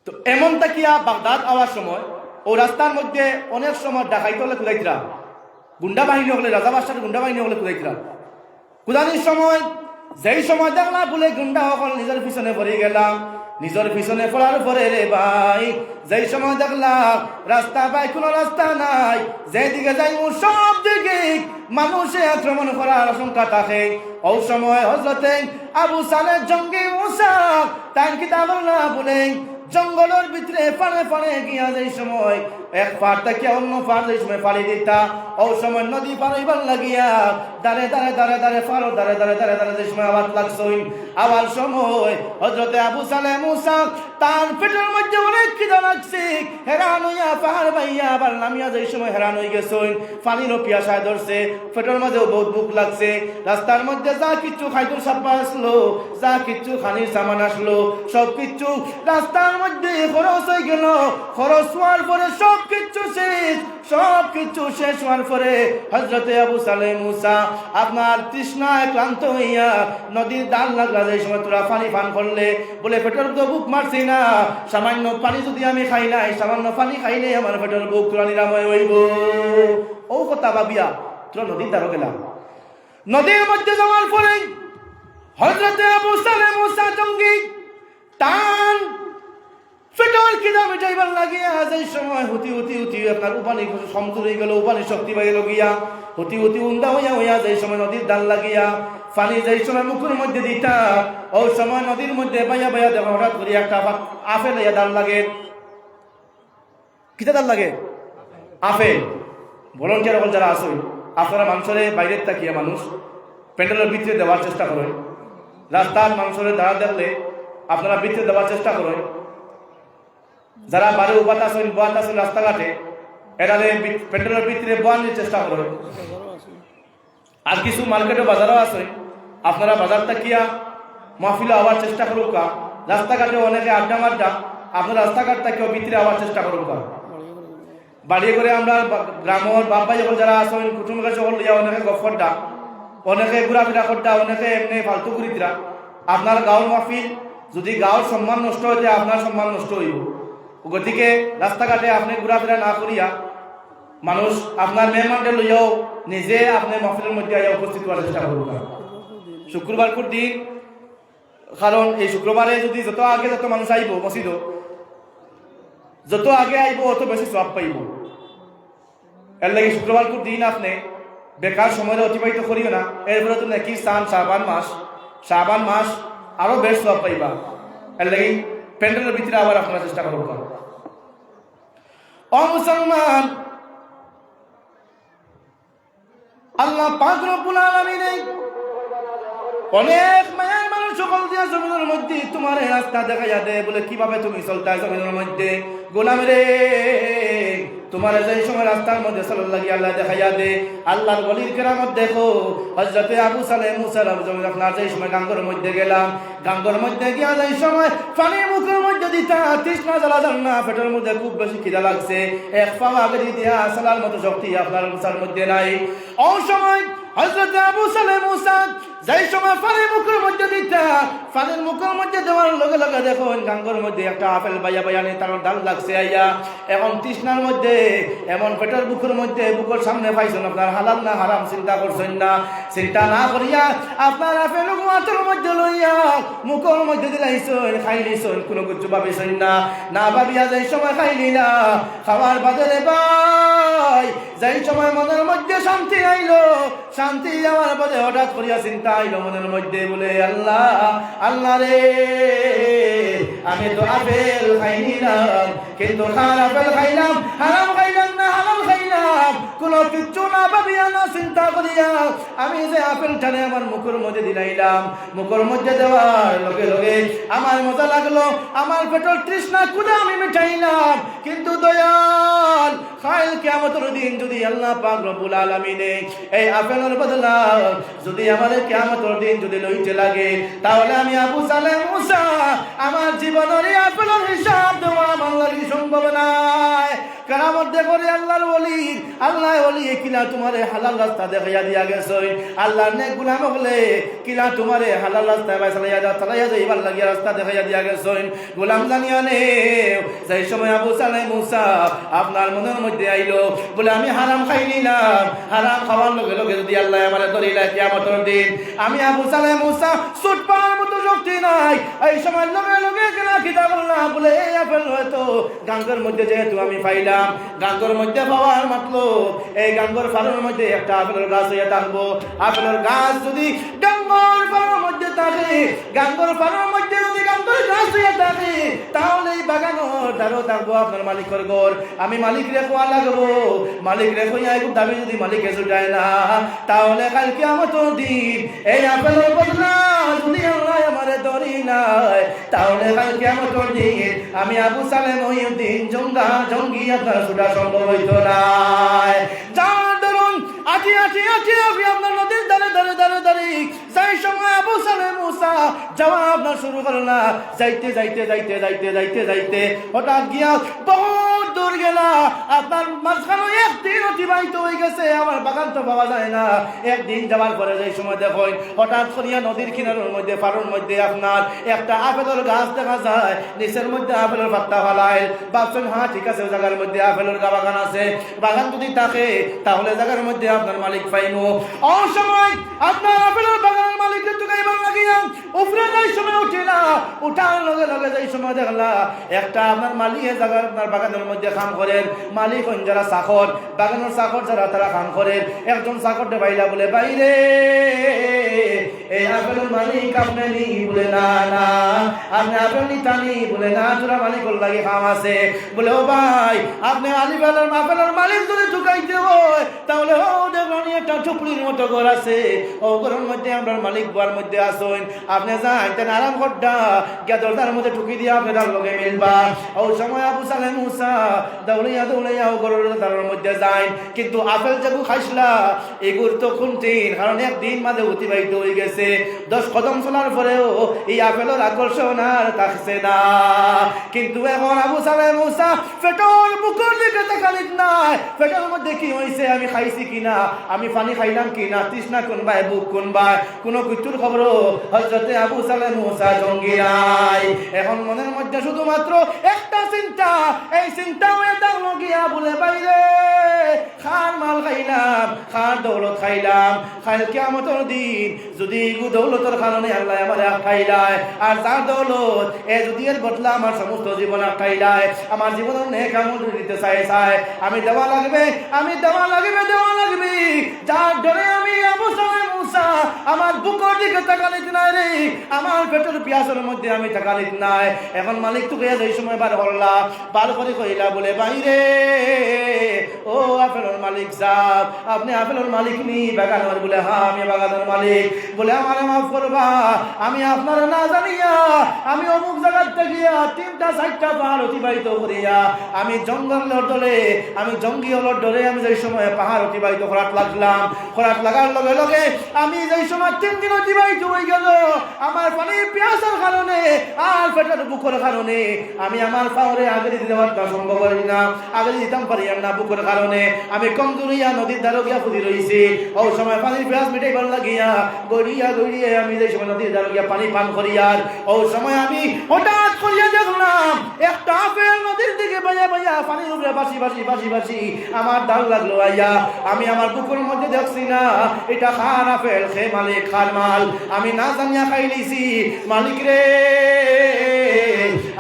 Speaker 4: তো এমন তাকিয়া বাগদাদ আওয়ার সময় ও রাস্তার মধ্যে অনেক সময় ডাকাইতে হলে কুদাইতরা, গুন্ডা বাহিনী হলে রাজা বাদশার গুন্ডা বাহিনী হলে কুদাইতরা, কুদানির সময় যেই সময় দেখলা বলে গুন্ডা হল নিজের পিছনে পড়ে গেলাম, নিজের পিছনে পড়ার পরে রে ভাই যেই সময় দেখলা রাস্তা পাই কোনো রাস্তা নাই, যেদিকে যাই সব দিকে মানুষে আক্রমণ করার আশঙ্কা থাকে, ওই সময় হযরতে আবু সালেহ জঙ্গি মুসা তাই কিতাব না বলে জঙ্গলের ভিতরে পানে পানে গিয়া যেই সময় এক পার থেকে অন্য পার যেই সময় পাড়ি দিতা, ওই সময় নদী পার হইবার লাগিয়া দাঁড়ে দাঁড়ে দাঁড়ে দাঁড়ে পারো দাঁড়ে দাঁড়ে দাঁড়ে দাঁড়ে যে সময় আওয়াজ লাগছই, আওয়াজ সময় হযরতে আবু সালেহ মুসা তার পেটের মধ্যে অনেক খিদা লাগছে, হেরান হইয়া পাহাড় বাইয়া আবার নামিয়া যেই সময় হেরান হয়ে গেছেন, পানিরও পিয়াসায় ধরছে, পেটের মাঝেও বহুত ভুক লাগছে। রাস্তার মধ্যে যা কিচ্ছু খাইতুর সাপ্পা আসলো, যা কিচ্ছু খানির সামান আসলো, সব কিচ্ছু রাস্তার মধ্যে খরচ হয়ে গেল। খরচ হওয়ার পরে সব কিচ্ছু শেষ, সব কিছু শেষ হওয়ার পরে হযরতে আবু সালেহ মুসা আপনার তৃষ্ণায় ক্লান্ত হইয়া নদীর দাল লাগলা যে সময় তোরা পানি পান করলে, বলে পেটের তো বুক মারছি না, সামান্য পানি যদি আমি খাই নাই, সামান্য পানি খাইলে আমার পেটের বুক তোরা নিরাময় হইব। ও কথা ভাবিয়া তোরা নদীর দ্বারও গেলাম। নদীর মধ্যে যাওয়ার পরে হযরতে আবু সালেহ মুসা জঙ্গি টান পেটর খিদা মিটাইবার লাগিয়া যেই সময় হুতি হুতি হুতি আপনার উপানি সমতুল হয়ে গেল, উপানি শক্তি পাই গেল গিয়া হুতি হুতি উন্দা হইয়া হইয়া যেই সময় নদীর দাল লাগিয়া পানি যেই সময় মুখের মধ্যে দিতা, ওই সময় নদীর মধ্যে বাইয়া বাইয়া দেখা হঠাৎ করে একটা আপেল হইয়া দাল লাগে। কিতা দাল লাগে? আপেল। ভলান্টিয়ার হল যারা আসেন, আপনারা মানুষের বাইরের তাকিয়া মানুষ প্যান্ডেলের ভিতরে দেওয়ার চেষ্টা করেন, রাস্তার মানুষের দাঁড়া দেখলে আপনারা ভিতরে দেওয়ার চেষ্টা করেন। যারা বাড়ি উপাত আছেন, বোয়াত আছেন রাস্তাঘাটে, এরালে পেট্রোলের ভিতরে বোয়ানোর চেষ্টা করেন। আর কিছু মার্কেটে বাজারও আছে, আপনারা বাজারটা কিয়া মাহফিলে আওয়ার চেষ্টা করুক। রাস্তাঘাটে অনেকে আড্ডা মাড্ডা, আপনারা রাস্তাঘাটটা কেউ ভিতরে আওয়ার চেষ্টা করুক। বাড়িয়ে করে আমরা গ্রামের বাবা যখন যারা আসেন কুটুম কাছে লইয়া অনেকে গফরটা, অনেকে ঘোরাফেরা করতা, অনেকে এমনি ফালতু ঘুরিতরা। আপনার গাঁওর মাহফিল যদি গাঁওর সম্মান নষ্ট হইতে আপনার সম্মান নষ্ট হইব। গতিকে রাস্তাঘাটে আপনি ঘোরাফেরা না করিয়া মানুষ আপনার মেহমানদের লইয়াও নিজে আপনি মাহফিলের মধ্যে আইয়া উপস্থিত হওয়ার চেষ্টা করুন। শুক্রবার দিন, কারণ এই শুক্রবারে যদি যত আগে যত মানুষ আইব মসজিদ, যত আগে আইব অত বেশি সওয়াব পাইব। এর লাগে শুক্রবার দিন আপনি বেকার সময় অতিবাহিত করিও না। এরপরে তো নাকি স্থান শাবান মাস আরো বেশ সওয়াব পাইবা। এর লাগে প্যান্ডেলের ভিতরে আবার আপনারা চেষ্টা করুন। ও মুসলমান, আল্লাহ পাক রব্বুল আলামিন অনেক মায়ের মানুষ সকল দিয়া জমিনের মধ্যে তোমার রাস্তা দেখাইয়া দে, বলে কিভাবে তুমি চলতা জমিনের মধ্যে। গোলাম রে, তোমার যেই সময় রাস্তার মধ্যে চলার লাগি আল্লাহ দেখাইয়া দে। আল্লাহর ওলির কেরামত দেখো, হযরতে আবু সালেহ মুসা আপনার যেই সময় গাঙ্গর মধ্যে গেলাম, গাঙ্গর মধ্যে গিয়া যেই সময় পানি মুখের মধ্যে দিতা, তৃষ্ণা জ্বালা যান না, পেটের মধ্যে খুব বেশি খিদা লাগছে, এক পা আগে দিয়া চলার মতো শক্তি আপনার মুসার মধ্যে নাই। ও সময় হযরতে আবু সালেহ মুসা যেই সময় পানি মুখের মধ্যে দিতা, পানির মুখের মধ্যে দেওয়ার লগে লগে দেখুন গাঙ্গর মধ্যে একটা আপেল বাইয়া বাইয়া নিয়ে তার ডাল লাগছে আইয়া। এখন তৃষ্ণার মধ্যে এমন পেটের বুকের মধ্যে বুকের সামনে পাইছেন, আপনার হালাল না হারাম চিন্তা করছেন না। চিন্তা না করিয়া আপনার আপেল মাথার মধ্যে লইয়া মুখের মধ্যে দিলাইছেন, খাইলিছেন, কোনো কিছু ভাবিছেন না। না ভাবিয়া যেই সময় খাইলি না, খাওয়ার বাদে ভাই যেই সময় মনের মধ্যে শান্তি আইলো, শান্তি যাওয়ার পরে হঠাৎ করিয়া চিন্তা আইলো মনের মধ্যে, বলে আল্লাহ আল্লাহ রে, আমি তো আপেল খাইলাম, কিন্তু আপেল খাইলাম, হারাম খাইলাম না হালাল খাইলাম, কোন কিচ্ছু না ভাবিয়া না চিন্তা করিয়া আমি যে আপেল টানে আমার মুখের মধ্যে দিলাইলাম, মুখের মধ্যে দেওয়ার লগে লগে আমার মজা লাগলো, আমার পেটের তৃষ্ণা ক্ষুধা আমি মিটাইলাম। কিন্তু দয়াল কাল কিয়ামতের দিন যদি আল্লাহ পাক রব্বুল আলামিন এই আপেলের বদলা যদি আমাদের কিয়ামতের দিন যদি লইতে লাগে, তাহলে আমি আবু সালেহ মুসা আমার জীবনের আপেলের হিসাব দেওয়া আমার লাগি সম্ভব নয়। কেরামত দেখো রে আল্লাহর ওলি, আল্লাহ ওলি কিলা তোমারে হালাল রাস্তা দেখাইয়া দিয়া গেছে, আল্লাহর নেক গোলাম হলে কিলা তোমারে হালাল রাস্তা চালাইয়া যাইবার লাগিয়া রাস্তা দেখাইয়া দিয়া গেছে। গোলাম জানিয়া নে সেই সময় আবু সালেহ মুসা আপনার মনের মধ্যে আইলো, বলে আমি হারাম খাই নিলাম, হারাম খাওয়ার লগে লগে যদি আল্লাহ আমারে ধরিলা কিয়ামতের দিন, আমি আবু সালেহ মুসা ছুট পাওয়ার মতো শক্তি নাই। এই সময় লগে লগে কেনা কিতা বললাম, বলে এই আপেল হয়তো গাঙ্গের মধ্যে যেহেতু আমি পাইলাম, গাঙ্গর মধ্যে পাওয়ার মাতলো এই গাঙ্গর ফাড়ের মধ্যে একটা আপেলের গাছ হইয়া থাকবো। আপেলের গাছ যদি গাঙ্গর ফাড়ের মধ্যে থাকে, গাঙ্গর ফাড়ের মধ্যে যদি আমগুলো গাছ হয়ে থাকে তাহলে এই বাগানের দ্বারও থাকবো আপনার মালিকের ঘর। আমি মালিক রে কোয়া লাগবো, মালিক রে কইয়া একটু দাবি যদি মালিকে ছুটায় না তাহলে কালকে আমার তো দিন এই আপেলের বদলা যদি আল্লাহ আমারে ধরি নাই তাহলে কালকে আমার তো দিন আমি আবু সালেম মহিউদ্দিন জঙ্গি আপনার ছুটা সম্ভব হইতো না। যার ধরুন আটি আপনি আপনার নদীর দাঁড়ে যাই সময় আবু সালেম মুসা যাওয়া আপনার শুরু করল না, যাইতে হঠাৎ গিয়া বহুত দূর গেলা আপনার মাঝখানে একদিন অতিবাহিত হয়ে গেছে, আমার বাগান তো পাওয়া যায় না। একদিন যাওয়ার পরে যে সময় দেখুন হঠাৎ করিয়া নদীর কিনারের মধ্যে ফারুর মধ্যে আপনার একটা আপেলের গাছ দেখা যায়, নিচের মধ্যে আপেলের পাত্তা ফালায়। ভাবছেন হ্যাঁ ঠিক আছে ওই জায়গার মধ্যে আপেলের বাগান আছে, বাগান যদি থাকে তাহলে জায়গার মধ্যে আপনার মালিক পাইনো। অসময় আপনার আপেলের বাগানের মালিকের তো গাইবার লাগিয়া উপরে যাই সময় উঠে না, উঠার লগে লগে যাই সময় দেখলা একটা আপনার মালিক জায়গার আপনার বাগানের মধ্যে কাম করেন। মালিক হন যারা চাকর, বাগানের চাকর যারা তারা কাম করেন। একজন চাকরটা বাইলা বলে বাইরে এই আপেলের মালিক আপনি নি বলে না আপনি আপেল নিতানি বলে না তোরা মালিকর লাগে কাম আছে বলে ও ভাই আপনি আপেলের মালিক যদি ঢুকাইতে হয় তাহলে ও দেখুন একটা চুপড়ির মতো ঘর আছে, ও ঘরের মধ্যে আপনার মালিক বার মধ্যে আসুন, আপনি যাইতেন আরাম করটা গিয়া দরজার মধ্যে ঢুকি দিয়ে আপনি তার লগে মিলবা। ও সময় আবু সালেম মুসা দৌড়াইয়া ও ঘরের দরজার মধ্যে যায়, কিন্তু আপেল যেগু খাইসলা এগুর তো খুনতিন, কারণ একদিন মাঝে অতিবাহিত হয়ে গেছে। 10 কদম চলার পরেও এই আপেলের আকর্ষণ আর থাকছে না। কিন্তু এখন আবু সালেম মুসা পেটর বুকের দিকে তাকালিত নাই, পেটের মধ্যে কি হয়েছে, আমি খাইছি কিনা, আমি পানি খাইলাম কিনা, তৃষ্ণা কোন ভাই বুক কোন ভাই কোন কিছুর খবর হযরতে আবু সালেম মুসা জঙ্গি নাই। এখন মনের মধ্যে শুধুমাত্র একটা চিন্তা, এই চিন্তা হয়ে থাকলো গিয়া বলে বাইরে খার মাল খাইলাম, খার দৌলত খাইলাম, খাইল কিয়ামতের দিন যদি এগু দৌলতের কারণে আল্লাহ আমার খাইলায়, আর যার দৌলত এ যদি এর বদলা আমার সমস্ত জীবন খাইলায়, আমার জীবনের নেক আমল দিতে চাই আমি দেওয়া লাগবে যার ডরে আমি আবু সালেম মুসা আমার বুকের দিকে তাকালিত নাই রে, আমার পেটের পিয়াসের মধ্যে আমি তাকালিত নাই। এখন মালিক তোকে এই সময় বার করলা, বার করে কইলা বলে বাইরে ও আপেলের মালিক সাহেব আপনি আপেলের মালিক নি বাগানের? বলে হ্যাঁ আমি বাগানের মালিক। বলে আমার মাফ করবা, আমি আপনার না জানিয়া আমি অমুক জায়গার থেকে 3-4টা পাহাড় অতিবাহিত করিয়া আমি জঙ্গলের দলে আমি জঙ্গি হলোর ডরে আমি যে সময় পাহাড় অতিবাহিত করার লাগলাম, করার লাগার লগে লগে আমি যে সময় 3 দিন অতিবাহিত হয়ে গেল আমার পানির পিয়াসার কারণে আর পেটের বুকের কারণে আমি আমার পাওরে আগে দিতে পারতাম সম্ভব হয় না, আগে দিতাম পারি না বুকের কারণে আমি কমজোরিয়া নদীর দ্বারা গিয়া ফুদি রয়েছি। ও সময় পানির পিয়াস মিটাইবার লাগিয়া গড়িয়ে আমি যে সময় নদীর দ্বারা গিয়া পানি পান করিয়ার ও সময় আমি হঠাৎ করিয়া দেখলাম একটা আপেল নদীর দিকে বাইয়া পানির উপরে বাসি আমার ডাল লাগলো আইয়া, আমি আমার বুকের মধ্যে দেখছি না এটা খান আপেল খে মালিক খান মাল, আমি না জানিয়া খাই লিছি। মালিক রে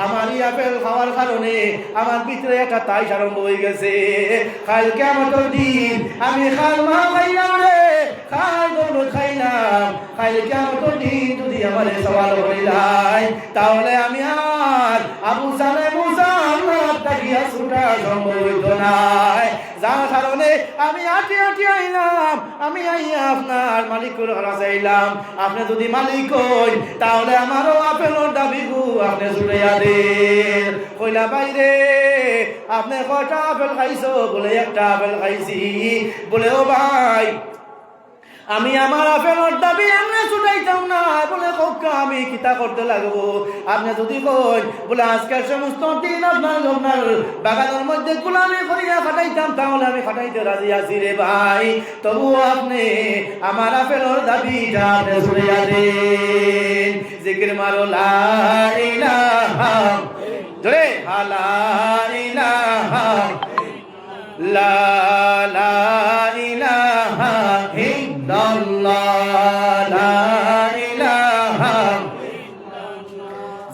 Speaker 4: আমার এই আপেল খাওয়ার কারণে আমার ভিতরে একটা তাইশ আরম্ভ হয়ে গেছে, কাল কিয়ামতের দিন আমি খান মাল খাইলাম রে, খান দৌলত খাইলাম, কাল কিয়ামতের দিন যদি আমার সওয়াল হয়ে যায় তাহলে আমি আর আবু সালেম মুসা আল্লাহ তাকিয়া ছুটা সম্ভব হইত নাই। যার কারণে আমি আটি আইলাম, আমি আইয়া আপনার মালিকের কাছে আইলাম। আপনি যদি মালিক হই তাহলে আমারও আপেলের দাবি গু আপনি ছুটাইয়া দেন। কইলা বাইরে আপনি কয়টা আপেল খাইছো? বলে একটা আপেল খাইছি। বলে ও ভাই আমি আমার আপেলের দাবি এমনি ছুটাইতাম না, বলে কোকা আমি কিতা করতে লাগবো? আপনি যদি কই বলে আজকের সমস্ত দিন আপনার বাগানের মধ্যে গোলামি করিয়া খাটাইতাম তাহলে আমি খাটাইতে রাজি আছি রে ভাই, তবু আপনি আমার আপেলের দাবিটা আপনি ছুটাইয়া দেন। জিকির মারো লা ইলাহা জোরে লা ইলাহা লা ইলাহা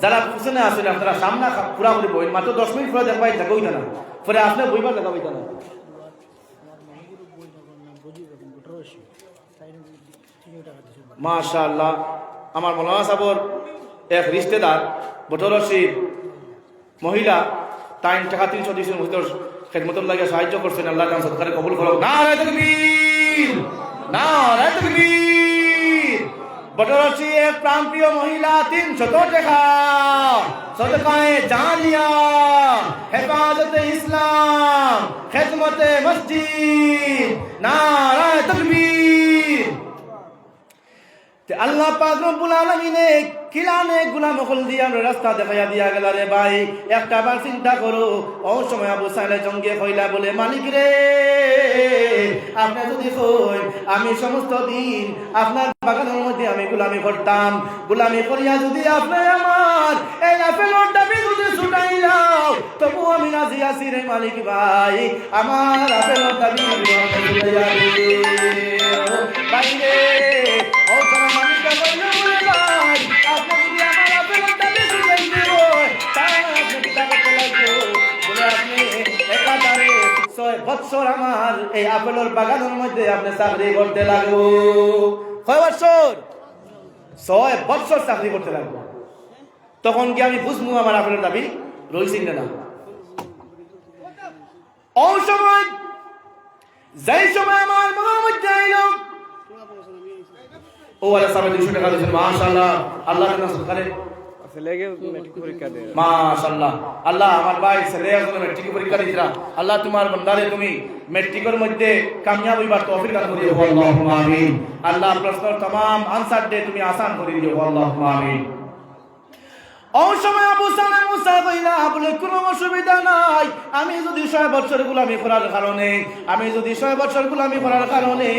Speaker 4: যারা পিছনে আসলে আপনারা সামনে পুরাপুরি বই মাত্র 10 মিনিট পরে দেখবাই থাকে ওইটা না, পরে আপনি বইবার দেখা ওইটা না। মাশাআল্লাহ আমার মৌলানা সাহেবের এক রিশতেদার বটরশির মহিলা 3 টাকা 300 দিয়েছেন হুজুর খেদমতের লাগে সাহায্য করছেন আল্লাহ তাআলা সদকারে কবুল করুক নারে তাকবীর নারে তাকবীর বটরশি এক প্রাণপ্রিয় মহিলা 300 টাকা সদকায়ে জানিয়া হেফাজতে ইসলাম খেদমতে মসজিদ নারে তাকবীর তে আল্লাহ পাক রব্বুল আলামিনে কিলানে গুলাম হল দিয়া রাস্তা দেখাইয়া দিয়া গেল রে ভাই একটা বার চিন্তা করো ও সময় আবু সাইলে জঙ্গে কইলা বলে মালিক রে আপনি যদি কই আমি সমস্ত দিন আপনার বাগানের মধ্যে আমি গোলামি করতাম গোলামি করিয়া যদি আপনি আমার এই আপেলের দাবি যদি ছুটাইলাও তবু আমি রাজি আছি রে মালিক ভাই আমার আপেলের দাবি বাইরে ও তোমার মালিকটা কইলো বলে ভাই আপনি যদি আমার আপেলের দাবি ছুটাইতে হয় তাহলে আপনি কি করতে লাগবে বলে আপনি একাধারে 6 বছর আমার এই আপেলের বাগানের মধ্যে আপনি চাকরি করতে লাগবো কয় বছর 6 বছর চাকরি করতে লাগবো তখন কি আমি বুঝবো আমার আপেলের দাবি রইছি না ও সময় যেই সময় আমার মনের মধ্যে আইলো ও আল্লাহ সাহেব 200 টাকা দিয়েছেন মাশাআল্লাহ আল্লাহ তাআলা সদকারে
Speaker 5: ছেলেকে মেট্রিক পরীক্ষা দেয়
Speaker 4: মাশাআল্লাহ আল্লাহ আমার ভাই ছেলে এখন মেট্রিক পরীক্ষা দিতরা আল্লাহ তোমার বান্দারে তুমি মেট্রিকের মধ্যে কামিয়াব হইবার তৌফিক দান করিও আল্লাহুম্মা আমিন আল্লাহ প্রশ্নের तमाम आंसर দে তুমি আসান করে দিও আল্লাহুম্মা আমিন ও সময় আবু সালাম মুসা কইলা বলে কোনো অসুবিধা নাই আমি যদি 6 বছর গোলামি করার কারণে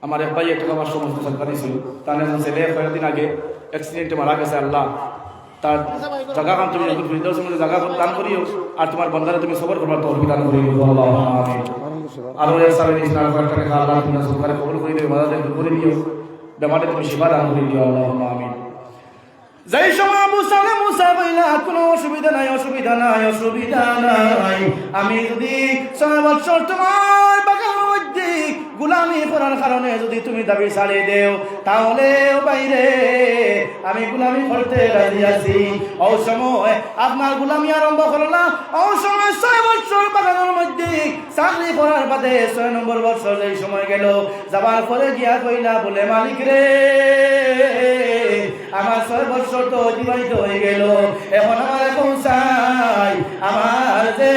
Speaker 4: আমার এক ভাই একটা আমার সমস্ত সরকারি ছিল তার ছেলে কয়েকদিন আগে অ্যাক্সিডেন্টে মারা গেছে আল্লাহ তার জায়গা খান তুমি ফিরদাউসের মধ্যে জায়গা দান করিও আর তোমার বান্দারে তুমি সবর করবার তৌফিক দান করিও আল্লাহুম্মা আমিন আর ওই সালামে ইসলাম করতে আল্লাহ তুমি সবরে কবুল করে দিও মাদাতে করে দিও বেমারে তুমি শিফা দান করে দিও আল্লাহুম্মা আমিন যেই সময় আবু সালাম মুসা কইলা কোনো অসুবিধা নাই আমি যদি 6 বছর তোমার বাগানের মধ্যে গোলামি করার কারণে যদি তুমি দাবি ছাড়িয়ে দেও তাহলে বাইরে আমি গোলামি করতে রাজি আছি ও সময় আপনার গোলামি আরম্ভ করো না ও সময় 6 বছর বাগানের মধ্যে চাকরি করার বাদে 6 নম্বর বছর এই সময় গেল যাবার পরে গিয়া কইলা বলে মালিক রে আমার 6 বছর তো অতিবাহিত হয়ে গেল এখন আমার পৌঁছাই আমার যে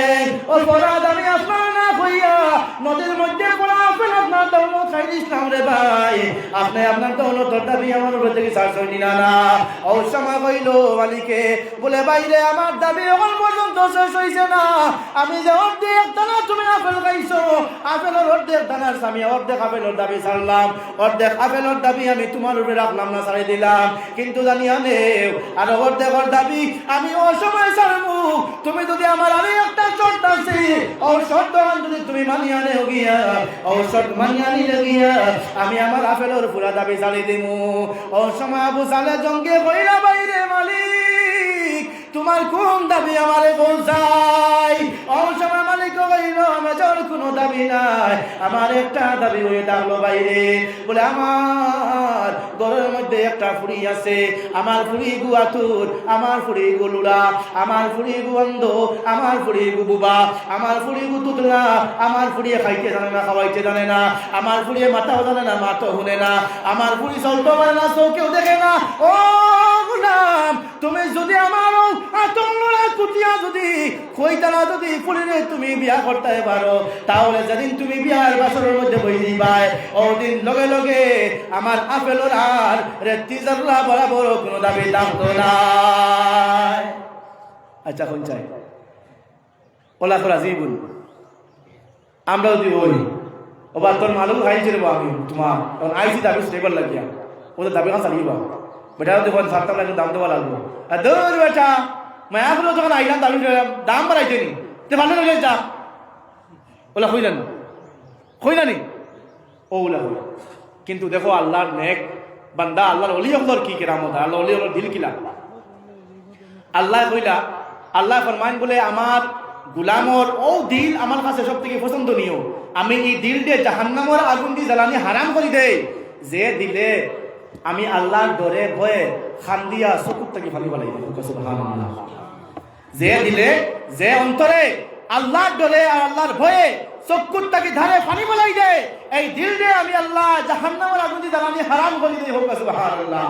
Speaker 4: অপরাধ আমি আপনার না হইয়া নদীর মধ্যে পড়া আপেল আপনার দৌলত খাই দিছিলাম রে ভাই আপনি আপনার দৌলতের দাবি আমার উপর থেকে ছাড় ছড়ি না ও সময় কইল মালিকে বলে বাইরে আমার দাবি এখন পর্যন্ত শেষ হয়েছে না আমি যে অর্ধেক দানা তুমি আপেল খাইছো আপেলের অর্ধেক দানার আমি অর্ধেক আপেলের দাবি ছাড়লাম অর্ধেক আপেলের দাবি আমি তোমার উপরে রাখলাম না ছাড়ি দিলাম কিন্তু জানিয়া নেও আর অর্ধেকের দাবি আমি ও সময় ছাড়বো তুমি যদি আমার আমি একটা শর্ত আছে ও শর্ত যদি তুমি মানিয়া নেও গিয়া ও শর্ত মানিয়া নিলে গিয়া আমি আমার আপেলের পুরা দাবি ছাড়ি দিমু ও সময় আবু সালে জঙ্গে কইরা বাইরে মালিক তোমার কোন দাবি আমারে পৌঁছাই ও সময় মালিক কইল মেজর কোনো দাবি নাই আমার একটা দাবি হয়ে থাকলো বাইরে বলে আমার ঘরের মধ্যে একটা ফুড়ি আছে আমার ফুড়ি গুয়াতুর আমার ফুড়ি গুলুলা আমার ফুড়ি গুবন্ধ আমার ফুড়ি গুবুবা আমার ফুড়ি গুতুতলা আমার ফুড়ি খাইতে জানে না খাওয়াইতে জানে না আমার ফুড়ি মাথাও জানে না মাথা শুনে না আমার ফুড়ি চলতে পারে না চোখেও দেখে না ও গুলাম তুমি যদি আমার আতঙ্গলা কুটিয়া যদি কইতালা যদি ফুড়িরে তুমি বিয়া করতে পারো তাহলে যেদিন তুমি বিয়ার বাসরের মধ্যে বই দিবাই ওদিন লগে লগে আমার আপেলের আর রেতি জাল্লা বরাবর কোনো দাবি থাকতো না আচ্ছা কোন চাই ওলা করা জীবন আমরা যদি বলি ওবার তোর মালুক খাইছে রে আমি তোমার তখন আইসি দাবি স্টেবল লাগিয়া ওদের দাবি কাছে চালিয়ে বেটা দেখুন সাতটা লাগে দাম দেওয়া লাগবো আর দৌড় বেটা মায়া করে যখন আইলাম দাবি দাম বাড়াইতে নি তে ভালো লাগে যা ওলা কইলা নি ও ওলা হইল কিন্তু দেখো আল্লাহর নেক বান্দা আল্লাহর ওলি হকর কি কেরামত আল্লাহ ওলি হকর দিল কিলা আল্লাহ কইলা আল্লাহ ফরমান বলে আমার গুলামর ও দিল আমার কাছে সব থেকে পছন্দনীয়, আমি এই দিল দিয়ে জাহান্নামের আগুন দিয়ে জ্বালানি হারাম করে দেই। যে দিলে আমি আল্লাহর ডরে ভয়ে খান্দিয়া চকুর থেকে ফালি বালাই দিই, সুবহানাল্লাহ। যে দিলে, যে অন্তরে আল্লাহর ডরে আর আল্লাহর ভয়ে চকুর থেকে ধারে ফানি বালাই দেয়, এই দিল দিয়ে আমি আল্লাহ জাহান্নামের আগুন দিয়ে জ্বালানি হারাম করে দিই, সুবহানাল্লাহ।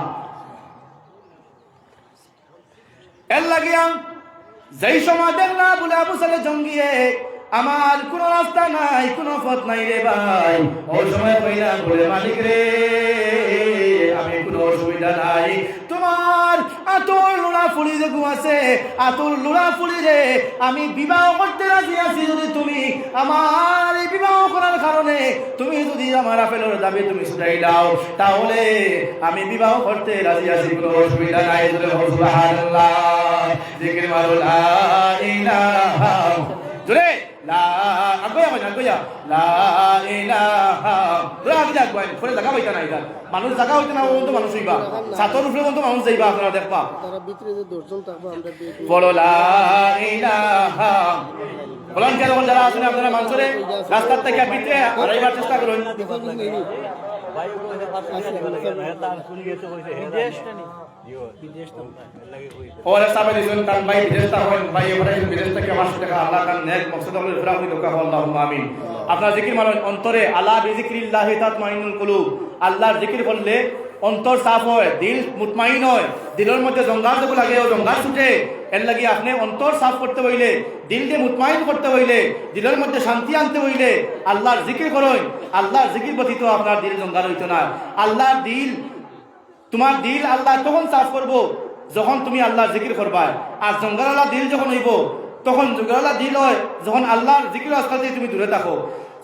Speaker 4: এর লাগিয়া যেই সময় দেখলা বলে আবু সালে জঙ্গিয়ে আমার কোন রাস্তা নাই, কোন পথ নাই রে ভাই, ওই সময় কইলা বলে মালিক রে আমি কোনো অসুবিধা নাই, তোমার আতর লোড়া ফুলি যে আছে আতর লোড়া ফুলি রে আমি বিবাহ করতে রাজি আছি, যদি তুমি আমার এই বিবাহ করার কারণে তুমি যদি আমার আপেলের দাবি তুমি ছুটাই দাও, তাহলে আমি বিবাহ করতে রাজি আছি, কোনো অসুবিধা নাই। সুবহানাল্লাহ, জিকির মারো লা ইলাহা জোরে লা আগয়া মানে আগয়া লা ইলাহা জোরে আগে যাকবেন পরে জায়গা পাইতা না, এটা মানুষ জায়গা হইতে না, ওন্ত মানুষ হইবা ছাতর উপরে ওন্ত মানুষ যাইবা, আপনারা দেখবা
Speaker 3: তারা ভিতরে যে দর্শন থাকবে আমরা
Speaker 4: বলো লা ইলাহা বলেন। কেন যারা আছেন আপনারা মানুষরে রাস্তার থেকে ভিতরে হারাইবার চেষ্টা করুন। और ऐसा भाई जिसन कान भाई विदेशता हो भाई बड़े विदेशता के वास्ते का अल्लाह का नेक मकसद और इफरा हुई लोका अल्लाहुम्मा आमीन। अपना जिक्र मानो अंतरे अला बिजिक्रिल्लाहि तातमाइनुल कुलूब, আল্লাহর জিকির করলে অন্তর সাফ হয়, দিল মুতমাইন হয়, দিলের মধ্যে জঙ্গার যখন লাগে ও জঙ্গার ছুটে, এর লাগি আপনি অন্তর সাফ করতে হইলে, দিল দিয়ে মুতমাইন করতে হইলে, দিলের মধ্যে শান্তি আনতে হইলে আল্লাহর জিকির করুন। আল্লাহর জিকির ব্যতীত আপনার দিল জঙ্গার হইতো না। আল্লাহর দিল, তোমার দিল আল্লাহ তখন সাফ করবো যখন তুমি আল্লাহর জিকির করবা। আর জঙ্গারওয়ালা দিল যখন হইব, তখন জঙ্গারওয়ালা দিল হয় যখন আল্লাহর জিকির আজকাল থেকে তুমি দূরে থাকো।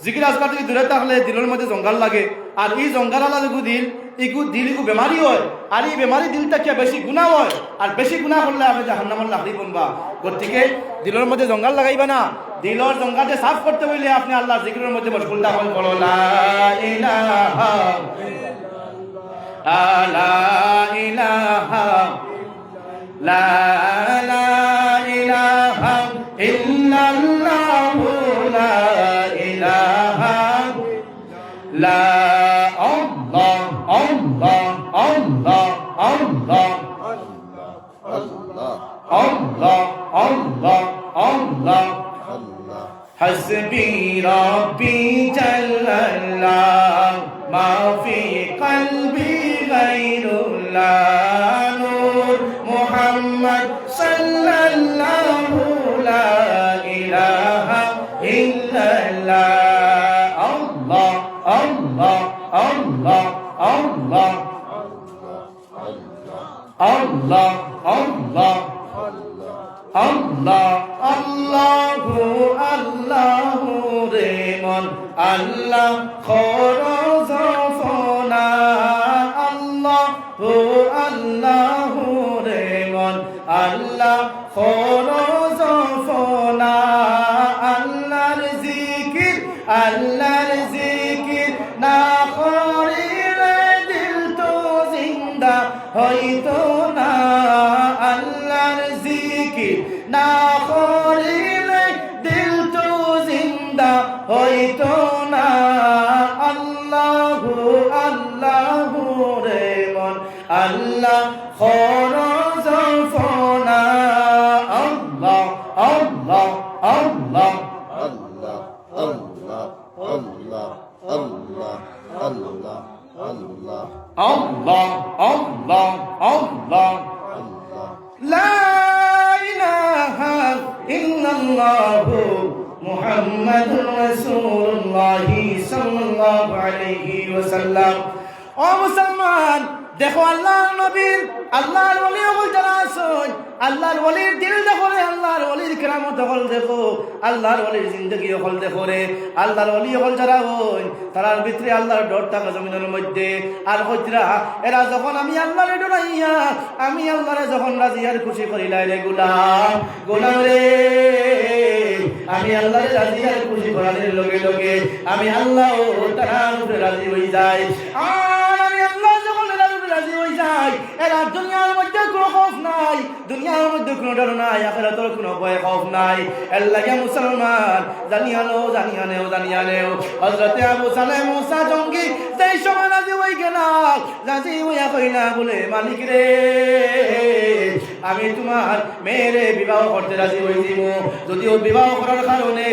Speaker 4: জিকির আজকাল থেকে দূরে থাকলে দিলের মধ্যে জঙ্গাল লাগে, আর এই জঙ্গালওয়ালা যেগু দিল এগু দিল এগু বেমারি হয়, আর এই বেমারি দিলটা কে বেশি গুণা হয়, আর বেশি গুণা করলে আপনি জাহান্নামের লাকড়ি বনবা। গতিকে দিলের মধ্যে জঙ্গাল লাগাইবা না, দিলের জঙ্গালকে সাফ করতে হইলে আপনি আল্লাহর জিকিরের মধ্যে মশগুল থাকুন। বলো লা ইলাহা লা ইলাহা লা ইলাহা ইল্লাল্লাহু লা ইলাহা লা আল্লাহ আল্লাহ আল্লাহ আল্লাহ আল্লাহ আল্লাহ আল্লাহ حسبي ربي جل الله ما في قلبي غير الله نور محمد صلى الله لا إله إلا الله الله الله الله الله الله الله আল্লাহ আল্লাহু আল্লাহু রেমন আল্লাহ খরজফনা আল্লাহু আল্লাহু রেমন আল্লাহ খরজফনা আল্লাহর জিকির না করিলে দিল তো জিন্দা হইতো না আল্লাহর জিকির না করিলে দিল তো জিন্দা হইতো না আল্লাহু আল্লাহু রেমন আল্লাহ খরজফনা আল্লাহ আল্লাহ আল্লাহ
Speaker 3: আল্লাহ আল্লাহ আল্লাহ আল্লাহ আল্লাহ আল্লাহ
Speaker 4: আল্লাহ আল্লাহ আল্লাহ লা ইলাহা ইল্লাল্লাহু মুহাম্মাদুর রাসূলুল্লাহ সাল্লাল্লাহু আলাইহি ওয়াসাল্লাম। ও মুসলমান, দেখো আল্লাহর নবীর, আল্লাহর ওলি হল যারা আছেন, আল্লাহর ওলির দিল দেখো রে, আল্লাহর ওলির কেরামত হল দেখো, আল্লাহর ওলির জিন্দগি হল দেখো রে। আল্লাহর ওলি হল যারা হন, তারার ভিতরে আল্লাহর ডর থাকে জমিনের মধ্যে। আর হজরা এরা যখন আমি আল্লাহরে ডরাইয়া, আমি আল্লাহরে যখন রাজি আর খুশি করিলাই রে গোলাম, গোলাম রে আমি আল্লাহরে রাজি আর খুশি করার লগে লগে আমি আল্লাহ তার উপরে রাজি হয়ে যাই। আর আমি আল্লাহ যখন রাজি হয়ে যাই, এরা দুনিয়ার মধ্যে কোনো খৌফ নাই, নাই, দুনিয়ার মধ্যে কোনো ডর নাই, আখিরাতের কোনো ভয় খৌফ নাই। এর লাগে মুসলমান জানিয়া নেও হযরতে আবু সালেহ মুসা জঙ্গি যেই সময় রাজি হই গেল, রাজি হইয়া কইলা বলে মালিক রে আমি তোমার মেয়েরে বিবাহ করতে রাজি হই দিব, যদিও বিবাহ করার কারণে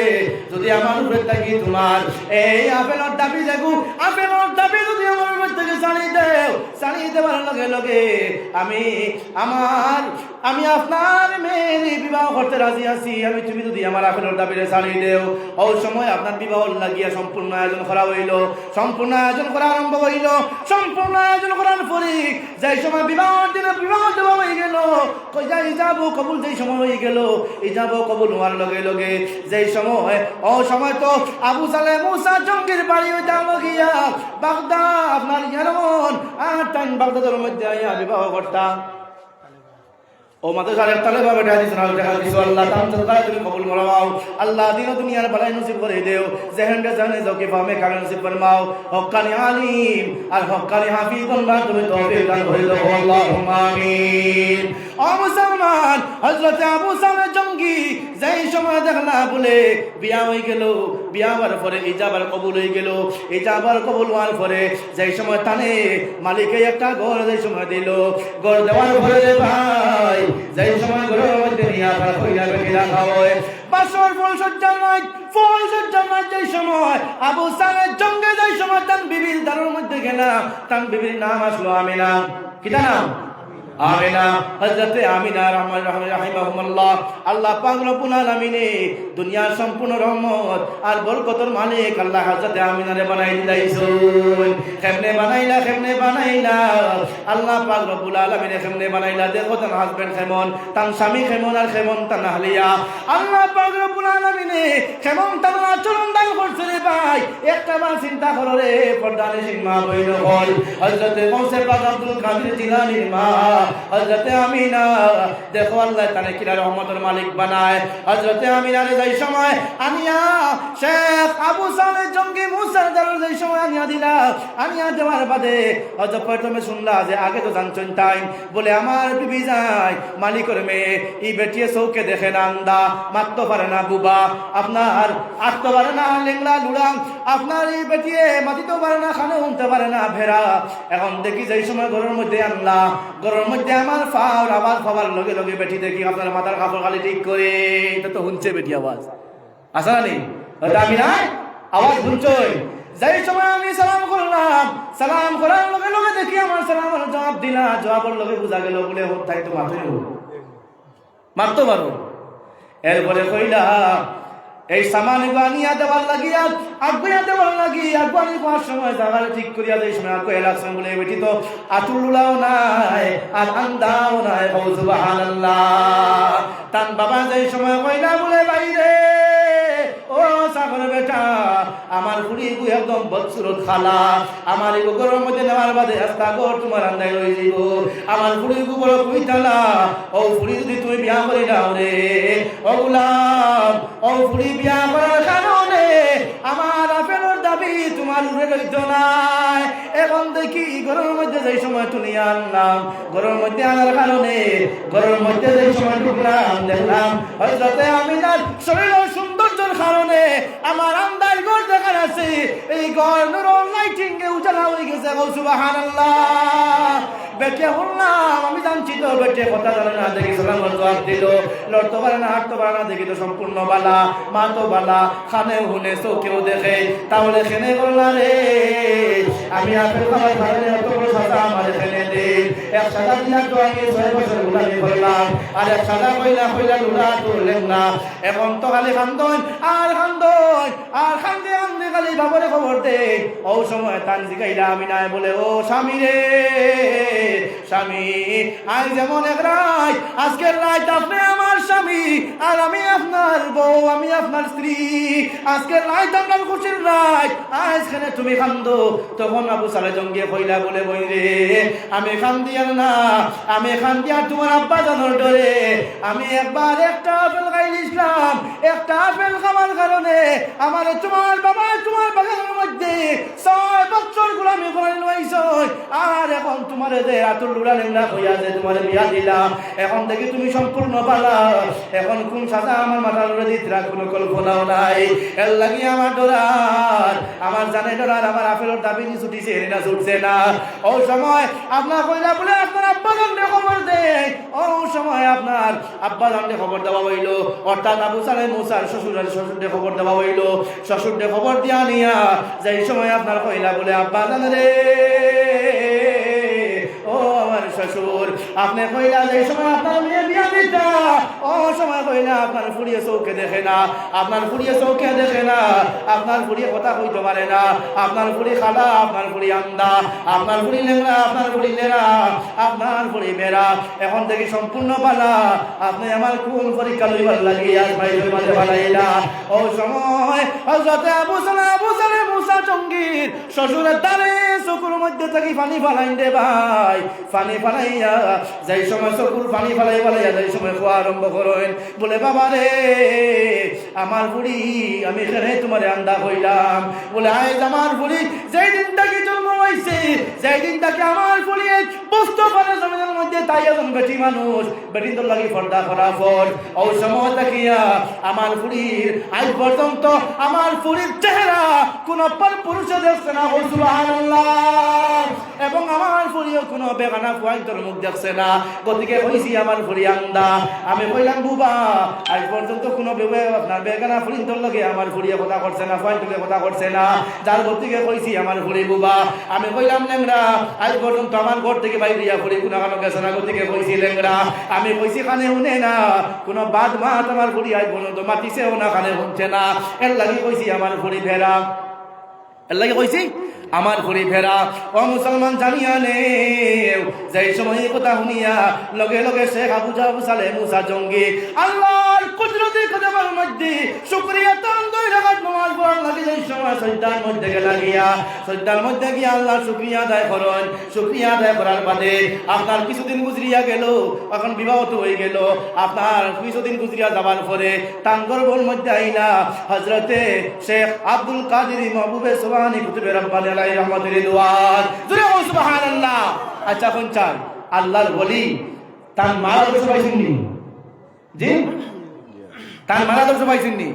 Speaker 4: যদি আমার উপরে থাকি তোমার এই আপেলের দাবি দেখো, আপেলের দাবি যদি আমার উপর থেকে ছাড়িয়ে দেওয়ার লগে লগে আমি আপনার মেয়ের বিবাহ করতে রাজি আছি। আমি তুমি যদি আমার আপেলের দাবিরে ছাড়িয়ে দেও, ওই সময় আপনার বিবাহ লাগিয়া সম্পূর্ণ আয়োজন করা হইল, সম্পূর্ণ আয়োজন করা আরম্ভ হইল। সম্পূর্ণ আয়োজন করার পরে যাই সময় বিবাহের দিনে বিবাহ দেওয়া হয়ে গেল, ইজাব কবুল যেই সময় হয়ে গেল, ইজাব কবুল হওয়ার লগে লগে যেই সময় ও সময় তো আবু সালেহ মুসা জঙ্গির বাড়ি হইতা লগিয়া বাগদাদ আপনার ইয়ারমন আর টাইম বাগদাদের মধ্যে আইয়া বিবাহ করতা। ও মাদ্রাসা আলের তালেবা বেটা হাদিস নাও দেখা দিছো আল্লাহ তাআলা তুমি কবুল করবাও, আল্লাহ দিন দুনিয়ার ভালাই নসিব করে দেও, জেহেনটা জানে যাকে ফামে কারণ নসিব ফরমাও, হক্কানি আলিম আর হক্কানি হাফিজ বান্দা তুমি তৌফিক দান করে দাও, আল্লাহুম্মা আমিন। ও মুসলমান হযরত আবু সালেহ জঙ্গি যেই সময় দেখলা বলে বিয়া হয়ে গেল, বিয়া হওয়ার পরে ইজাবার কবুল হয়ে গেল, ইজাবার কবুল হওয়ার পরে যেই সময় তানে মালিকে একটা ঘর যেই সময় দিল, ঘর দেওয়ার পরে ভাই যেই সময় ঘরের মধ্যে নিয়ে আপনার কইলা বেটিরা খাওয়ায় বাসর ফুল সজ্জার নাই যেই সময় আবু সালেহ জঙ্গে যেই সময় তান বিবির দারুর মধ্যে গেলাম, তান বিবির নাম আসলো আমিনা। কিটা নাম? আমিনা। হযরতে আমিনা রাহিমাহুল্লাহ আল্লাহ পাক রব্বুল আলামিন দুনিয়ার সম্পূর্ণ রহমত আর বরকতের মালিক আল্লাহ হযরতে আমিনারে বানাই দিলাইছেন। কেমনে বানাইলা আল্লাহ পাক রব্বুল আলামিন কেমনে বানাইলা দেখো, তার হাজবেন্ড কেমন, তার স্বামী কেমন আর কেমন তার আহলিয়া। আল্লাহ পাক রব্বুল আলামিন কেমন তার আচরণ দান করছে রে ভাই, একটা বার চিন্তা করো রে। পর্দানে সিংমা বইল হল হযরতে গৌসে পাক আব্দুল কাদের জিলানীর মা হযরতে আমিনা, দেখো আল্লাহ তাআলা কি রহমতের মালিক বানায়। হযরতে আমিনার যেই সময় আনিয়া শেখ আবু সালেহ জঙ্গি মুসার দারুর যেই সময় আনিয়া দিলা, আনিয়া দেওয়ার বাদে হযরত প্রথমে শুনলা যে আগে তো জানছেন তাই বলে আমার বিবি যায় মালিকের মেয়ে এই বেটিয়ে চৌকে দেখে না, আন্দা মারতে পারে না, বুবা আপনার আটতে পারে না, লেংলা লুড়া আপনার এই বেটিয়ে মাতিতেও পারে না, খানে উনতে পারে না ভেড়া। এখন দেখি যেই সময় ঘরের মধ্যে আনলা, ঘরের মধ্যে আমার ফাওয়ার আওয়াজ পাওয়ার লগে লগে বেটি দেখি আপনার মাথার কাপড় খালি ঠিক করে, এটা তো শুনছে বেটি আওয়াজ আসা নেই, আমি না আওয়াজ শুনছই। যেই সময় আমি সালাম করলাম, সালাম করার লগে লগে দেখি আমার সালামের জবাব দিলা, জবাবের লগে বুঝা গেল বলে তাই তো মারতে পারো। এরপরে কইলা এই সামান আনিয়া দেওয়ার লাগিয়া আগুয়া দেওয়ার লাগি আগুয়ানি কোয়ার সময় জায়গাটা ঠিক করিয়া দেয় সময় আগুয়া লাগছে বলে বেটি তো আতুলুলাও নাই আর আন্দাও নাই, সুবহানাল্লাহ। তান বাবা যেই সময় কইলা বলে বাইরে ও সাগর বেটা আমার ফুড়ি গু একদম বদসুরত খালা, আমার এই গরমের মধ্যে নেওয়ার বাদে আস্তা গর তোমার আন্দাই লই দিব, আমার ফুড়ি গু বড় কইতালা ও ফুড়ি যদি তুমি বিয়া করে দাও রে ও গোলাম, ও ফুড়ি বিয়া করার কারণে আমার আপেলের দাবি তোমার উপরে লইতো নাই। এখন দেখি গরমের মধ্যে যেই সময় তুমি আনলাম, গরমের মধ্যে আনার কারণে গরমের মধ্যে যেই সময় ঢুকলাম দেখলাম হযরতে আমিনার শরীরের সৌন্দর্যের কারণে আমার আন্দাজ ঘর দেখার আছে, এই ঘর নুরুল লাইটিং এ উজালা হয়ে গেছে, সুবহানাল্লাহ। বেটে বললাম আমি জানছি তো বেটে কথা জানে না, দেখি সালাম জবাব দিল, লড়তে পারে না হাঁটতে পারে না, দেখি তো সম্পূর্ণ বালা, মা তো বালা, খানে হুনে চোখেও দেখে, তাহলে খেনে বললা রে আমি আপেল খাবার খাইলে এত বড় সাজা আমার খেনে দিন, এক সাজা দিলা তো আমি 6 বছর গুলামি করলাম, আর এক সাজা কইলা লুড়া তুললেন না। এখন তো খালি খান্দন আর খান্দন আর খান্দে আন্দে খালি বাবরে খবর দে। ও সময় তান জিগাইলা আমি নাই বলে ও স্বামী রে স্বামী, আজ যেমন এক রাত আজকের রাত আপনি আমার স্বামী আর আমি আপনার আপনার বউ, আমি আপনার স্ত্রী, আজকে রাত আপনার খুশির রাত, আজখানে তুমি কান্দো। তখন আবু সালে জঙ্গিয়ে কইলা বলে বই রে, আমি কান্দিয়ার না, আমি কান্দিয়ার তোমার আব্বা জানোর ডরে। আমি একবার একটা আপেল খাইছিলাম, একটা আপেল খাওয়ার কারণে আমার তোমার বাবা তোমার বাগানের মধ্যে 6 বছর গোলামি করে লইছ। আর এখন তোমার যে আতুল লুড়া লেংরা হইয়া যে তোমার বিয়া দিলাম, এখন দেখি তুমি সম্পূর্ণ পালা। এখন কোন সাজা আমার মাথার উপরে দিতরা কোনো কল্পনাও নাই। এর লাগি আমার ডরার, আমার জানে ডরার, আমার আপেলের দাবি ছুটিছে না ছুটছে না। ও সময় আপনার কইলা বলে আপনার আব্বা জানতে খবর দেয়, ও সময় আপনার আব্বা জানতে খবর দেওয়া হইল, অর্থাৎ আবু সালেহ মুসার শ্বশুরকে খবর দেওয়া হইল। শ্বশুরকে খবর দিয়া নিয়া যেই সময় আপনার কইলা বলে আব্বা জানে রে, ও আমার শ্বশুর, আপনি কইলা যে সময় আপনার মেয়ে বিয়া দিতা, ও সময় কইলা আপনার ফুড়িয়ে চৌকে দেখে না, আপনার ফুড়িয়ে চৌকে দেখে না, আপনার ফুড়িয়ে কথা কইতে পারে না, আপনার ফুড়ি খালা, আপনার ফুড়ি আন্দা, আপনার ফুড়ি লেংরা, আপনার ফুড়ি লেরা, আপনার ফুড়ি মেরা। এখন থেকে সম্পূর্ণ পালা, আপনি আমার কোন পরীক্ষা লইবার লাগিয়া ভাই মাঝে বানাইলা। ও সময় হযরত আবু সালেহ মুসা জঙ্গির শ্বশুরের দ্বারে চকুর মধ্যে থাকি পানি ফালাইন দে ভাই, পানি ফালাইয়া যাই সময় চকুর পানি ফালাইয়া যাই সময় খোয়া আরম্ভ করেন বলে বাবা রে আমার বুড়ি, আমি এখানে তোমার আন্দা হইলাম বলে আজ আমার বুড়ি যেই দিনটাকে জন্ম হয়েছে, যেই দিনটাকে আমার বুড়ি বুঝতে পারে জমিনের মধ্যে, তাই এখন বেটি মানুষ, বেটি তোর লাগি পর্দা করা ফল। ওই সময় দেখিয়া আমার বুড়ির আজ পর্যন্ত আমার বুড়ির চেহারা কোন পুরুষে দেখছে না, সুবহানাল্লাহ। এবং আমার বুড়িও কোনো বেগানা ফুয়াইন্তর মুখ দেখছে না। গতিকে কইছি আমার বুড়ি আন্দা। আমি কইলাম বুবা আজ পর্যন্ত কোনো আপনার বেগানা ফুরিন্তর লগে আমার বুড়িয়ে কথা করছে না, ফুয়াইন্তকে কথা করছে না, যার গতিকে কইছি আমার বুড়ি বুবা। আমি কইলাম লেংরা আজ পর্যন্ত আমার ঘর থেকে বাইরিয়া বুড়ি কোনো কারণ গেছে না, গতিকে কইছি লেংরা। আমি কইছি কানে শুনে না, কোনো বাদ মাত আমার বুড়ি আজ পর্যন্ত মাতিছেও না, কানে শুনছে না। এর লাগি কইছি আমার বুড়ি ভেড়া, এর লাগে কইছি আমার ঘুরি ফেরা। ও মুসলমান জানিয়া নেও, যেই সময় কথা শুনিয়া লগে লগে শেখ আবু সালেহ মুসা জঙ্গি আল্লাহর কুদরতি কদমের মধ্যে শুকরিয়া তান্দই রাখাত নামাজ পড়ার লাগি যেই সময় সজদার মধ্যে লাগিয়া সজদার মধ্যে গিয়া আল্লাহ শুকরিয়া আদায় করেন। শুকরিয়া আদায় করার বাদে আপনার কিছুদিন গুজরিয়া গেল, এখন বিবাহ তো হয়ে গেল, আপনার কিছুদিন গুজরিয়া যাবার পরে তান গর্ভের মধ্যে আইলা হযরতে শেখ আব্দুল কাদের মাহবুবে সুবহানী কুতুবে রব্বানী আলাইহি রহমাতুর রিদওয়ান, জোরে বল সুবহানাল্লাহ। আচ্ছা কোন চাই আল্লাহর ওলি তার মারা দর্শ পাইছেননি? জি, তার মারা দর্শ পাইছেননি?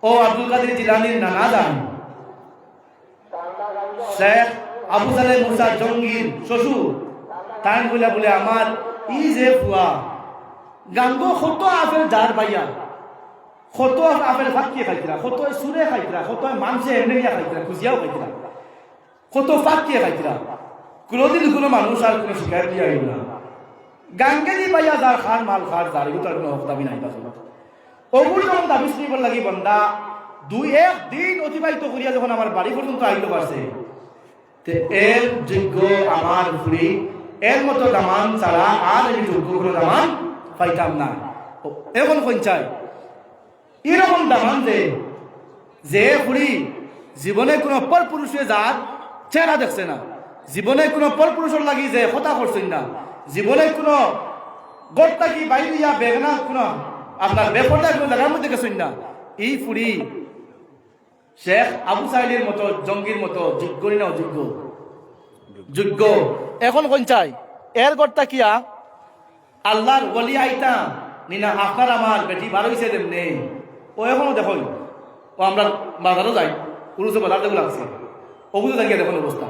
Speaker 4: ও আব্দুল কাদের জিলানীর নানা জান শেখ আবু সালেহ মুসা জঙ্গির শ্বশুর, তাই বলে আমার ই যে ফুয়া গাঙ্গো কত আপেল যার পাইয়া, কত আপেল ফাঁকিয়ে খাইতরা, কত সুরে খাইতরা, কত মাংসে এমনি খাইতরা, খুঁজিয়াও খাইতরা, কত ফাঁকিয়ে খাইতরা। কোনোদিন কোনো মানুষ আর কোনো শিকায়ত দিয়ে আইল না। গাঙ্গে দি পাইয়া যার খান মাল খার যার এগুলো আর কোনো হক দাবি নাই। ওগুলো যখন দাবি শুনিবার লাগি বন্দা 2-1 দিন অতিবাহিত করিয়া যখন আমার বাড়ি পর্যন্ত আইতে পারছে, এর যোগ্য আমার ঘুরি, এর মতো দামান ছাড়া আর আমি যোগ্য কোনো দামান পাইতাম না। এখন কোন চাই এরকম দামান যে ঘুরি জীবনে কোনো পর পুরুষে যার চেহারা দেখছে না, জীবনে কোনো পর পুরুষের লাগি যে হতা করছেন না, জীবনে কোনো গড়টা কি বাইরিয়া বেগনা কোনো আপনার বেপরদা কোনো জায়গার মধ্যে গেছেন না। এই ফুড়ি শেখ আবু সাইলের মতো জঙ্গির মতো যোগ্য না অযোগ্য? যোগ্য। এখন কোন চাই এর গড়টা কিয়া আল্লাহর ওলি আইতা নিনা আপনার আমার বেটি ভালো হয়েছে তেমনি ও এখনো দেখুন, ও আমরা বাজারও যাই পুরুষে বাজার দেখো লাগছে, ওগুলো দাঁড়িয়ে দেখুন অবস্থা।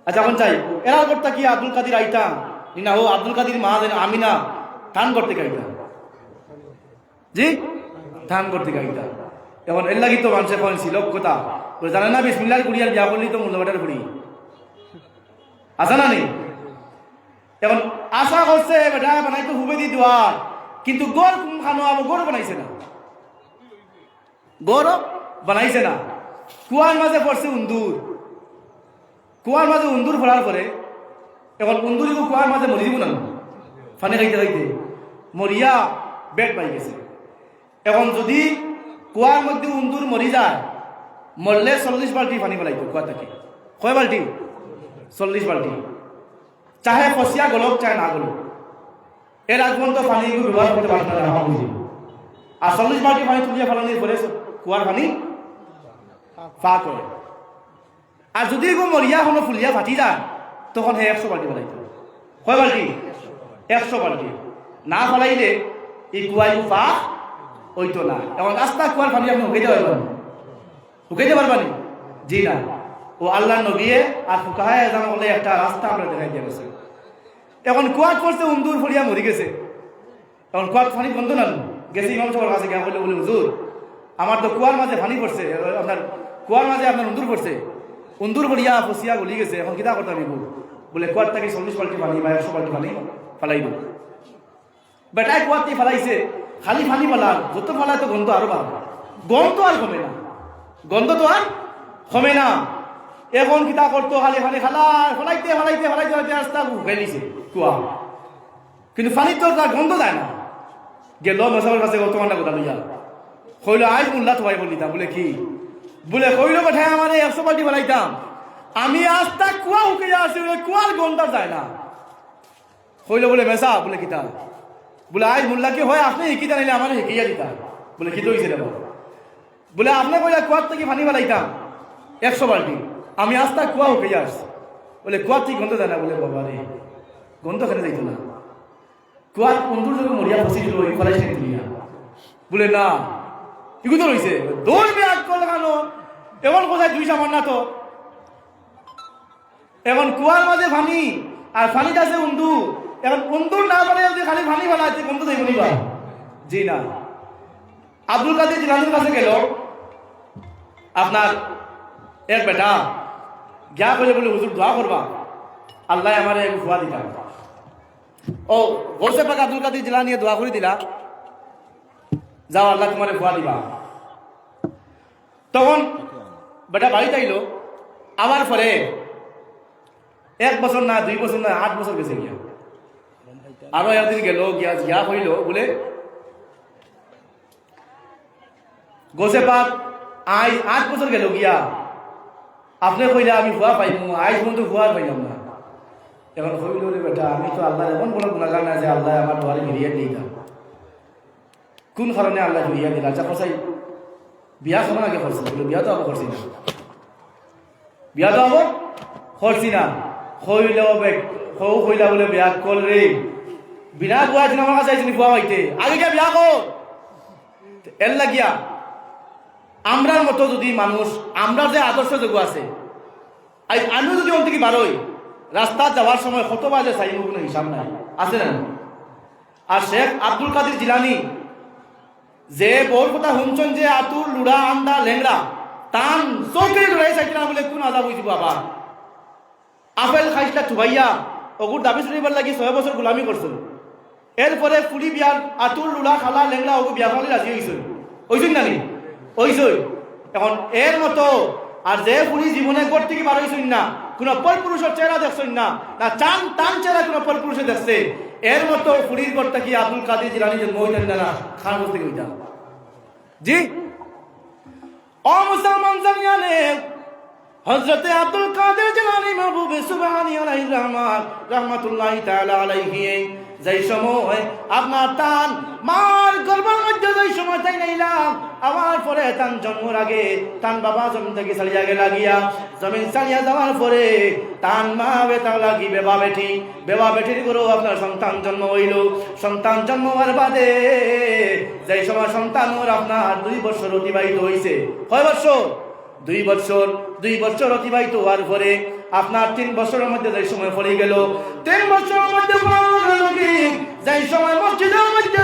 Speaker 4: আচ্ছা এখন চাই এরা গড়টা কি আব্দুল কাদির আইতা নিনা ও আব্দুল কাদির মা আমিনা ধান করতে গাইতা? জি, ধান করতে গাইতা। এখন এর লাগি তো মানুষের এখন ছিল কথা জানে না, বিসমিল্লাহর কুড়িয়ার বিয়া করলি তো মূল্যবাটার কুড়ি আসা না নেই। এখন আশা করছে বেটা বানাই তো হুবে দি দেওয়া, কিন্তু গড় কোন খানো আবার গড় বানাইছে না, গড় বানাইছে না। কুয়ার মাঝে পড়ছে উন্দুর, কুয়ার মাঝে উন্দুর ফোড়ার পরে এখন উন্দুর কুয়ার মাঝে মরি দিব না, ফানে খাইতে খাইতে মরিয়া বেড পাই গেছে। এখন যদি কুয়ার মধ্যে উন্দুর মরি যায়, মরলে 40 বাল্টি পানি পেলাইতো কুয়া থেকে। কয় বাল্টি? 40 বাল্টি। চাহে ফসিয়া গলক চাহে না গলক, এর আগ পর্যন্ত পানি ব্যবহার করতে পারত না। আর 40 বাল্টি পানি তুলিয়া ফেলানির পরে কুয়ার পানি ফা করে। আর যদি মরিয়া হলো ফুলিয়া ফাটি যায়, তখন হে 100 বাল্টি ফেলাইতো। কয় বাল্টি? 100 বাল্টি। না ফেলাইলে এই কুয়ায় ফা হইতো না। এখন রাস্তা কুয়ার পানি আপনি হুকাইতে পারবেন? হুকাইতে পারবেন? জি না। ও আল্লাহ নবীয়ে আর ফুকাহায়ে আযম বলে একটা রাস্তা আমরা দেখাই দিয়ে গেছে। এখন কুয়াত পড়ছে উন্দুর ফড়িয়া মরি গেছে। এখন কুয়াত পানি বন্ধ না গেছে, ইমাম সাহেবের কাছে গিয়া বলে হুজুর আমার তো কুয়ার মাঝে পানি পড়ছে, আপনার কুয়ার মাঝে আপনার উন্দুর পড়ছে, উন্দুর ফড়িয়া ফসিয়া গলি গেছে, এখন কিতা করতে আমি বলে কুয়ার থেকে 40 বাল্টি পানি বা 100 বাল্টি পানি ফেলাইব। বেটায় কুয়াতে ফেলাইছে, খালি পানি ফেলার যত ফেলায় তো গন্ধ আরো বাড়বে, গন্ধ আর কমে না, গন্ধ তো আর কমে না। এখন কিতা করতো খালি পানি ফেলাইতে ফেলাইতে ফেলাইতে ফেলাইতে রাস্তা ফেলিছে কুয়া, কিন্তু পানির তো তার গন্ধ যায় না। গেল মেসাবের কাছে তোমার কথা লইয়া কইল আজ মুল্লা তোমায় বলিতাম, বলে কি বলে কইল পাঠায় আমার 100 বাল্টি ফেলাইতাম, আমি আস্তা কুয়া উকিয়া আসি, বলে কুয়ার গন্ধ যায় না। কইল বলে মেসা, বলে কিতা বলে আজ মুল্লা কি হয় আপনি শিখি জানিলে আমার শিখিয়া দিতা। বলে কি হয়েছে রে বলে আপনি কইলা কুয়ার থেকে পানি ফেলাইতাম 100 বাল্টি, আমি আস্তা কুয়া উকিয়া আসছি, বলে কুয়ার থেকে গন্ধ যায় না। বলে বাবা রে গন্ধ খেলে যাইতো না, কুয়ার বন্ধুর যখন মরিয়া ফসিছিল ওই ফলাইছে তুলিয়া। বলে না এগুলো তো রয়েছে দৌড় ব্যাগ করে লাগানো, এমন কোথায় 2 সামান না তো। এখন কুয়ার মাঝে পানি আর পানি আছে উন্দু, এখন উন্দুর না পারে যদি খালি পানি ফেলাইছে বন্ধু যাইব নিবা? জি না। আব্দুল কাদের জিলানীর কাছে গেল আপনার এক বেটা, গিয়া বলে বলে হুজুর দোয়া করবা আল্লাহ আমার ভুয়া দিতা। ও গৌসে পাক আব্দুল কাদের জিলানী দোয়া করে দিলা, যাও আল্লাহ তোমার ভুয়া দিবা। তখন বেটা বাড়িতে আইলো, আবার পরে 1 বছর না 2 বছর না 8 বছর গেছে গিয়া, আরো একদিন গেল গিয়া হইল বলে গোসে পাক 8 বছর গেল গিয়া, আপনি কইলা আমি ভুয়া পাইমু, আজ পর্যন্ত ভুয়া পাইলাম না। এখন হইল রে বেটা আমি তো আল্লাহ এমন কোনো গুণাগার না যে আল্লাহ আমার দোয়ারে ফিরিয়ে দিতাম। কোন কারণে আল্লাহ ফিরিয়ে দিল? আচ্ছা কসাই বিয়া কেমন আগে করছি? বলে বিয়া তো আবার করছি না, বিয়া তো আবার করছি না। হইলা বলে বিয়া কল রে, বিনা বুয়া ছিল আমার কাছে আইসিনি বুয়া হইতে, আগে গিয়া বিয়া কর। এর লাগিয়া আমরার মতো যদি মানুষ, আমরার যে আদর্শ যোগ আছে, আমি যদি ওর থেকে বারোই রাস্তা যাওয়ার সময় কত বাজে চাইব কোনো হিসাব নাই, আছে না? আর শেখ আব্দুল কাদের জিলানী যে বউর কথা শুনছেন যে আতুর লুড়া আন্দা লেংরা টান চৌকে লড়াই চাইছিল না বলে কোন আজাব হয়েছিল। আবার আপেল খাইসটা থুবাইয়া অগুর দাবি শুনিবার লাগি 6 বছর গোলামি করছিল। এরপরে ফুলি বিয়ার আতুর লুড়া খালা লেংরা ওগু বিয়া খালি রাজি হয়েছিল, ওইসই নানি ওইসই। এখন এর মতো আর যে ফুলি জীবনে গোট থেকে বার হয়েছেন না, কোন পর পুরুষের চেহারা দেখছেন না, না চান টান চেহারা কোন পর পুরুষে দেখছে, এর মতো ফুলির গোটটা কি আব্দুল কাদের জিলানী যে মহিলেন না খান বলতে গিয়ে জি ও মুসলমান জানিয়ানে হযরতে আব্দুল কাদের জিলানী মাহবুবে সুবহানী আলাইহির রহমান রাহমাতুল্লাহি তাআলা আলাইহি যেই সময় আপনার টান মার গর্ভের মধ্যে যেই সময় তাই নাইলাম, আমার পরে তান জন্মের আগে তান বাবা জমিন থেকে ছাড়িয়া গেলা গিয়া, জমিন ছাড়িয়া যাওয়ার পরে তান মা বেটা লাগি বেবা বেটির গরু আপনার সন্তান জন্ম হইল। সন্তান জন্ম হওয়ার বাদে যেই সময় সন্তানের আপনার 2 বছর অতিবাহিত হয়েছে, কয় বছর? 2 বছর অতিবাহিত হওয়ার পরে আপনার 3 বছরের মধ্যে যে সময় পড়ে গেল, 3 বছরের মধ্যে যে সময় মসজিদের মধ্যে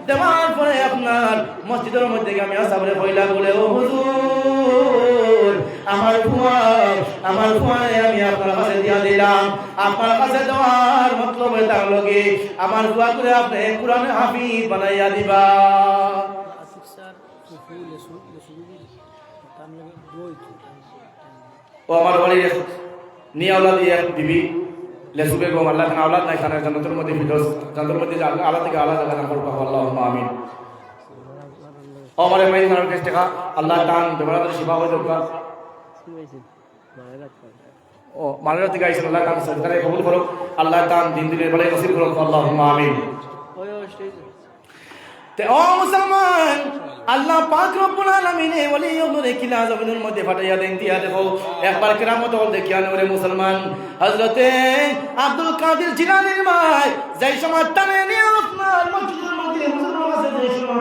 Speaker 4: দেওয়ার পরে আপনার মসজিদের মধ্যে আমি আসাবরে হইলা বলে ও হুজুর আমার ফুয়ারে আমি আপনার কাছে দিয়া দিলাম, আপনার কাছে দেওয়ার মতলব তার লগে আমার ফুয়া করে আপনি কোরআনে হাফিজ বানাইয়া দিবা। ও আমার বাড়ির নিয়ে আওলাদ এক বিবি লেসু বেগম, আল্লাহ খান আওলাদ নাই খানের জান্নাতের মধ্যে ফিরদৌস, জান্নাতের মধ্যে আল্লাহ থেকে আলাদা জায়গা করবো, আল্লাহুম্মা আমিন। আমারে ভাই নার কাছে টাকা আল্লাহ দান বেমার শিফা হয়ে দরকার ও মানের দিকে আইসেন আল্লাহ দান সরকারে কবুল করো আল্লাহ দান দিন দিনের বেলায় নসিব করো আল্লাহুম্মা আমিন তে ও মুসলমান আল্লাহ পাক রব্বুল আলামিন এই ওলি ওগুলো কিলা জমিনের মধ্যে ফাটাইয়া দেন দিয়া দেখো একবার কিরামত হল দেখিয়া নরে মুসলমান হযরতে আব্দুল কাদের জিলানীর ভাই যেই সময় টানে নিয়ে আপনার মসজিদের মধ্যে মুসলমান আছে যেই সময়